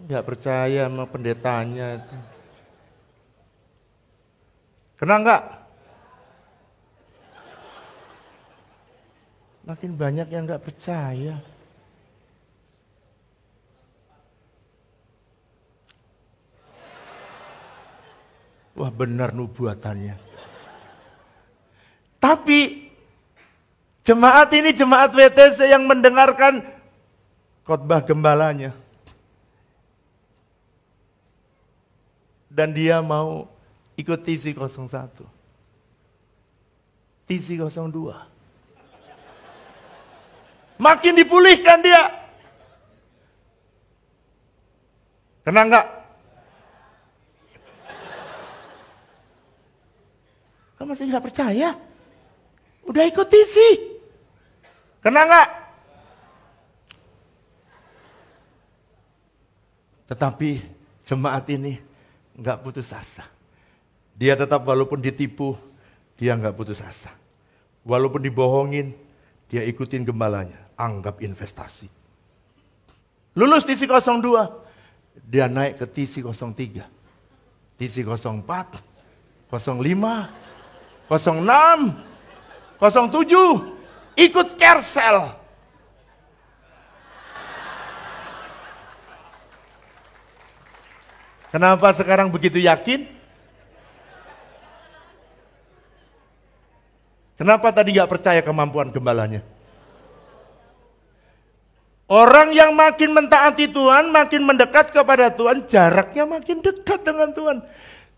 Nggak percaya sama pendetanya itu. Kena nggak? Makin banyak yang nggak percaya. Wah benar nubuatannya. Tapi jemaat ini jemaat WTC yang mendengarkan khotbah gembalanya. Dan dia mau ikut TC 01. TC 02. Makin dipulihkan dia. Kena enggak? Kamu masih nggak percaya? Udah ikut TC. Kena nggak? Tetapi jemaat ini nggak putus asa. Dia tetap walaupun ditipu, dia nggak putus asa. Walaupun dibohongin, dia ikutin gembalanya. Anggap investasi. Lulus TC 02, dia naik ke TC 03, TC 04, 05, 06, 07, ikut Kersel. Kenapa sekarang begitu yakin? Kenapa tadi gak percaya kemampuan gembalanya? Orang yang makin mentaati Tuhan, makin mendekat kepada Tuhan, jaraknya makin dekat dengan Tuhan.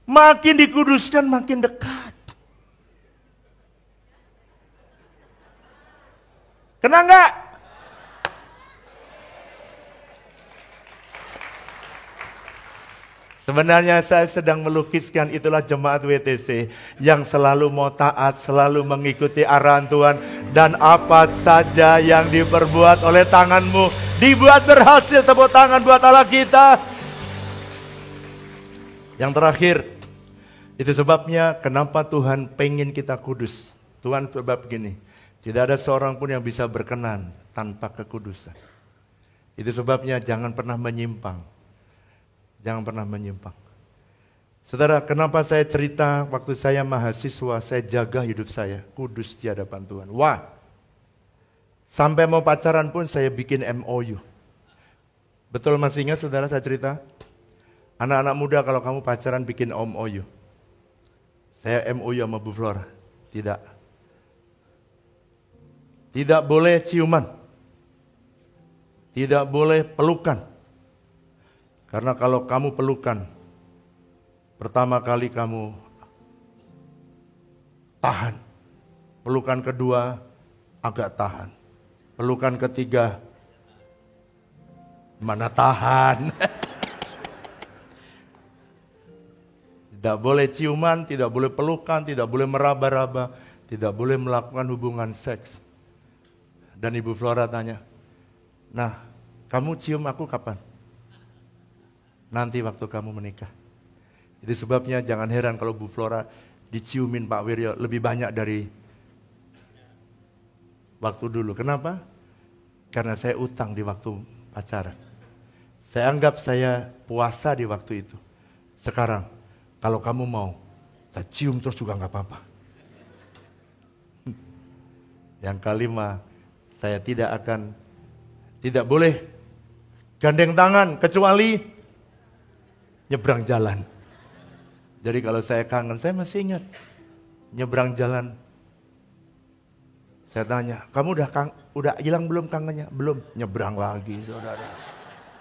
Makin dikuduskan, makin dekat. Kena enggak? Sebenarnya saya sedang melukiskan itulah jemaat WTC yang selalu mau taat, selalu mengikuti arahan Tuhan. Dan apa saja yang diperbuat oleh tanganmu, dibuat berhasil. Tepuk tangan buat Allah kita. Yang terakhir, itu sebabnya kenapa Tuhan pengen kita kudus. Tuhan sebab begini, tidak ada seorang pun yang bisa berkenan tanpa kekudusan. Itu sebabnya jangan pernah menyimpang. Jangan pernah menyimpang. Saudara, kenapa saya cerita waktu saya mahasiswa, saya jaga hidup saya kudus di hadapan Tuhan. Wah, sampai mau pacaran pun saya bikin MOU. Betul masih ingat saudara saya cerita? Anak-anak muda kalau kamu pacaran bikin MOU. Saya MOU sama Bu Flora. Tidak. Tidak boleh ciuman. Tidak boleh pelukan. Karena kalau kamu pelukan, pertama kali kamu tahan. Pelukan kedua agak tahan. Pelukan ketiga mana tahan. Tidak boleh ciuman, tidak boleh pelukan, tidak boleh meraba-raba, tidak boleh melakukan hubungan seks. Dan Ibu Flora tanya, nah kamu cium aku kapan? Nanti waktu kamu menikah. Itu sebabnya jangan heran kalau Bu Flora diciumin Pak Wiryo lebih banyak dari waktu dulu. Kenapa? Karena saya utang di waktu pacaran. Saya anggap saya puasa di waktu itu. Sekarang, kalau kamu mau, saya cium terus juga nggak apa-apa. Yang kelima, saya tidak boleh gandeng tangan kecuali nyebrang jalan. Jadi kalau saya kangen, saya masih ingat nyebrang jalan. Saya tanya, kamu udah hilang belum kangennya? Belum. Nyebrang lagi, saudara.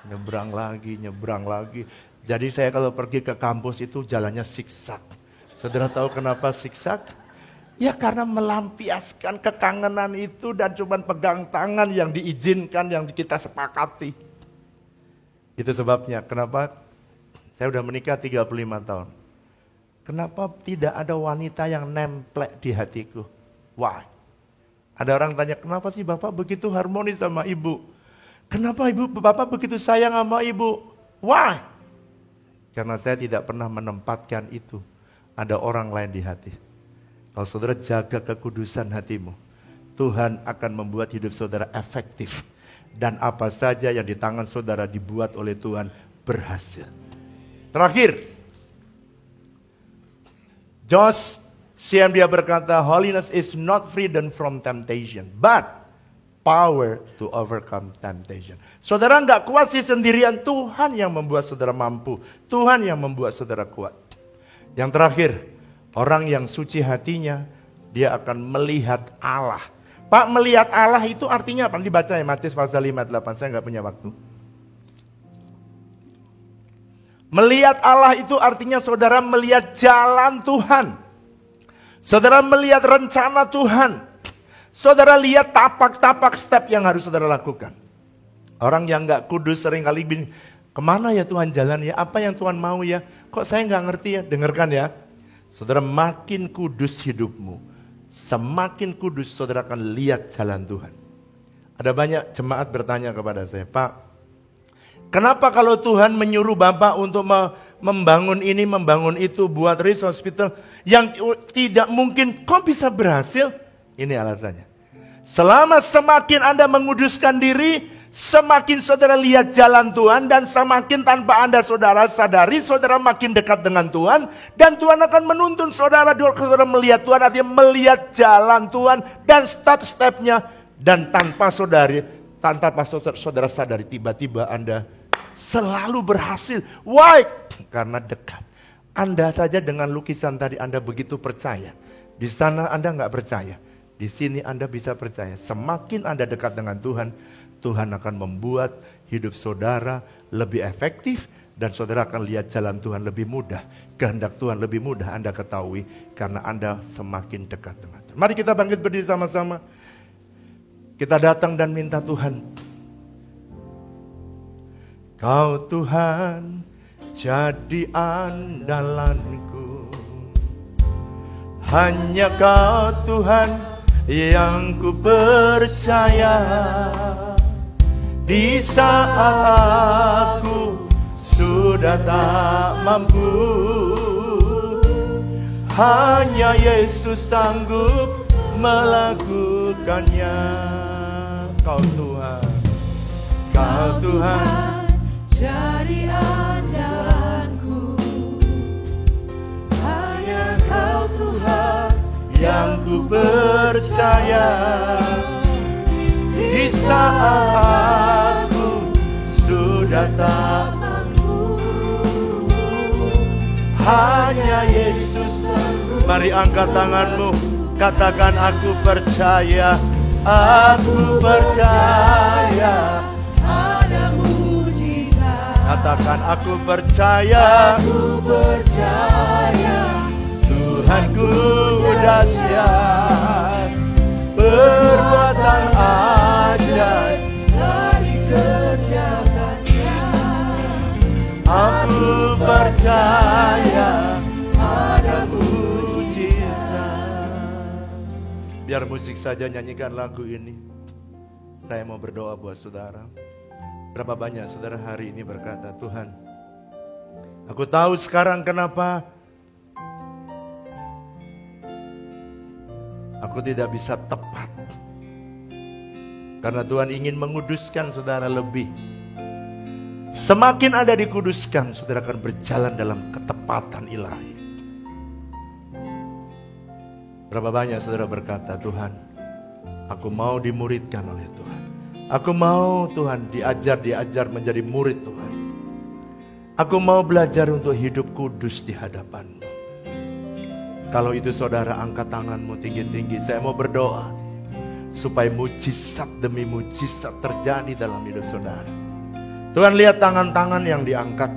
Nyebrang lagi. Jadi saya kalau pergi ke kampus itu jalannya siksak. Saudara tahu kenapa siksak? Ya karena melampiaskan kekangenan itu dan cuma pegang tangan yang diizinkan, yang kita sepakati. Itu sebabnya kenapa saya udah menikah 35 tahun. Kenapa tidak ada wanita yang nemplek di hatiku? Why? Ada orang tanya, kenapa sih Bapak begitu harmonis sama Ibu? Kenapa Bapak begitu sayang sama Ibu? Why? Karena saya tidak pernah menempatkan itu. Ada orang lain di hati. Kalau saudara jaga kekudusan hatimu, Tuhan akan membuat hidup saudara efektif. Dan apa saja yang di tangan saudara dibuat oleh Tuhan berhasil. Terakhir, Josh Siam dia berkata, holiness is not freedom from temptation, but power to overcome temptation. Saudara nggak kuat sih sendirian, Tuhan yang membuat saudara mampu. Tuhan yang membuat saudara kuat. Yang terakhir, orang yang suci hatinya, dia akan melihat Allah. Pak, melihat Allah itu artinya apa? Dibaca ya Matius pasal 5:8, saya nggak punya waktu. Melihat Allah itu artinya saudara melihat jalan Tuhan. Saudara melihat rencana Tuhan. Saudara lihat tapak-tapak step yang harus saudara lakukan. Orang yang gak kudus seringkali bingung, kemana ya Tuhan jalan ya? Apa yang Tuhan mau ya? Kok saya gak ngerti ya? Dengarkan ya. Saudara makin kudus hidupmu, semakin kudus saudara akan lihat jalan Tuhan. Ada banyak jemaat bertanya kepada saya, Pak, kenapa kalau Tuhan menyuruh Bapak untuk membangun ini, membangun itu, buat resource hospital yang tidak mungkin, kok bisa berhasil? Ini alasannya. Selama semakin Anda menguduskan diri, semakin saudara lihat jalan Tuhan, dan semakin tanpa Anda saudara sadari, saudara makin dekat dengan Tuhan, dan Tuhan akan menuntun saudara melihat Tuhan, artinya melihat jalan Tuhan dan step-stepnya, dan tanpa saudara sadari, tiba-tiba Anda selalu berhasil. Why? Karena dekat. Anda saja dengan lukisan tadi Anda begitu percaya. Di sana Anda nggak percaya. Di sini Anda bisa percaya. Semakin Anda dekat dengan Tuhan, Tuhan akan membuat hidup saudara lebih efektif. Dan saudara akan lihat jalan Tuhan lebih mudah. Kehendak Tuhan lebih mudah Anda ketahui. Karena Anda semakin dekat dengan Tuhan. Mari kita bangkit berdiri sama-sama. Kita datang dan minta Tuhan. Kau Tuhan jadi andalanku, hanya Kau Tuhan yang ku percaya. Di saat aku sudah tak mampu, hanya Yesus sanggup melakukannya. Kau Tuhan, Kau Tuhan jadi andalanku, hanya Kau Tuhan yang ku percaya. Di saat aku sudah tak mampu, hanya Yesus. Mari angkat tanganmu, katakan aku percaya, aku percaya. ada mujizat Katakan aku percaya, Tuhanku dahsyat, perbuatan ajaib telah dikerjakannya. Aku percaya ada mujizat. Biar musik saja nyanyikan lagu ini. Saya mau berdoa buat saudara. Berapa banyak saudara hari ini berkata, Tuhan, aku tahu sekarang kenapa aku tidak bisa tepat. Karena Tuhan ingin menguduskan saudara lebih. Semakin ada dikuduskan, saudara akan berjalan dalam ketepatan ilahi. Berapa banyak saudara berkata, Tuhan, aku mau dimuridkan oleh Tuhan. Aku mau Tuhan diajar menjadi murid Tuhan. Aku mau belajar untuk hidup kudus di hadapan-Mu. Kalau itu saudara, angkat tanganmu tinggi-tinggi. Saya mau berdoa supaya mujizat demi mujizat terjadi dalam hidup saudara. Tuhan, lihat tangan-tangan yang diangkat.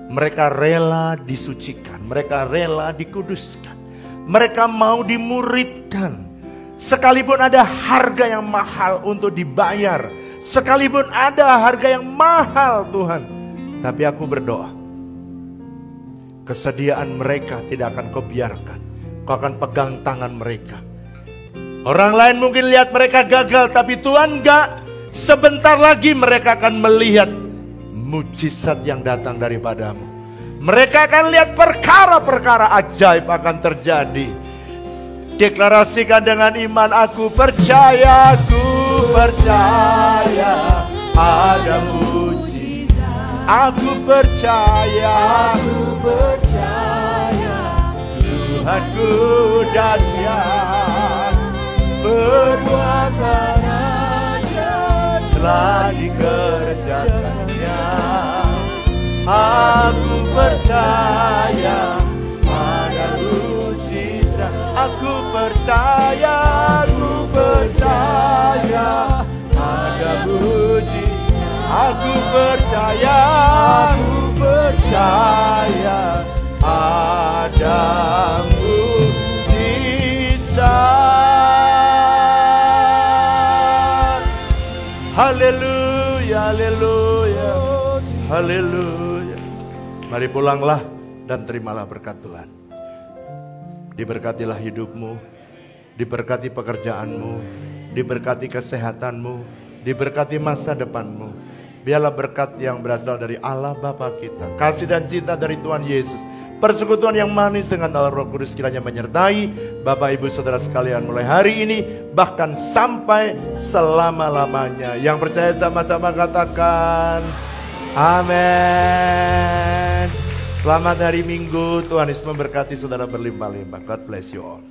Mereka rela disucikan, mereka rela dikuduskan. Mereka mau dimuridkan. Sekalipun ada harga yang mahal untuk dibayar, sekalipun ada harga yang mahal Tuhan, tapi aku berdoa, kesediaan mereka tidak akan Kau biarkan. Kau akan pegang tangan mereka. Orang lain mungkin lihat mereka gagal, tapi Tuhan enggak. Sebentar lagi mereka akan melihat mujizat yang datang daripadamu. Mereka akan lihat perkara-perkara ajaib akan terjadi. Deklarasikan dengan iman, aku percaya ada mujizat. Aku percaya Tuhanku dahsyat, perbuatan ajaib telah dikerjakannya. Aku percaya ada mujizat. Aku percaya ada mujizat. Aku percaya ada mujizat. Haleluya, haleluya, haleluya. Mari pulanglah dan terimalah berkat Tuhan. Diberkatilah hidupmu, diberkati pekerjaanmu, diberkati kesehatanmu, diberkati masa depanmu. Biarlah berkat yang berasal dari Allah Bapa kita, kasih dan cinta dari Tuhan Yesus, persekutuan yang manis dengan Allah Roh Kudus kiranya menyertai Bapak Ibu Saudara sekalian mulai hari ini bahkan sampai selama-lamanya. Yang percaya sama-sama katakan amin. Selamat hari Minggu, Tuhan Yesus memberkati saudara berlimpah-limpah. God bless you all.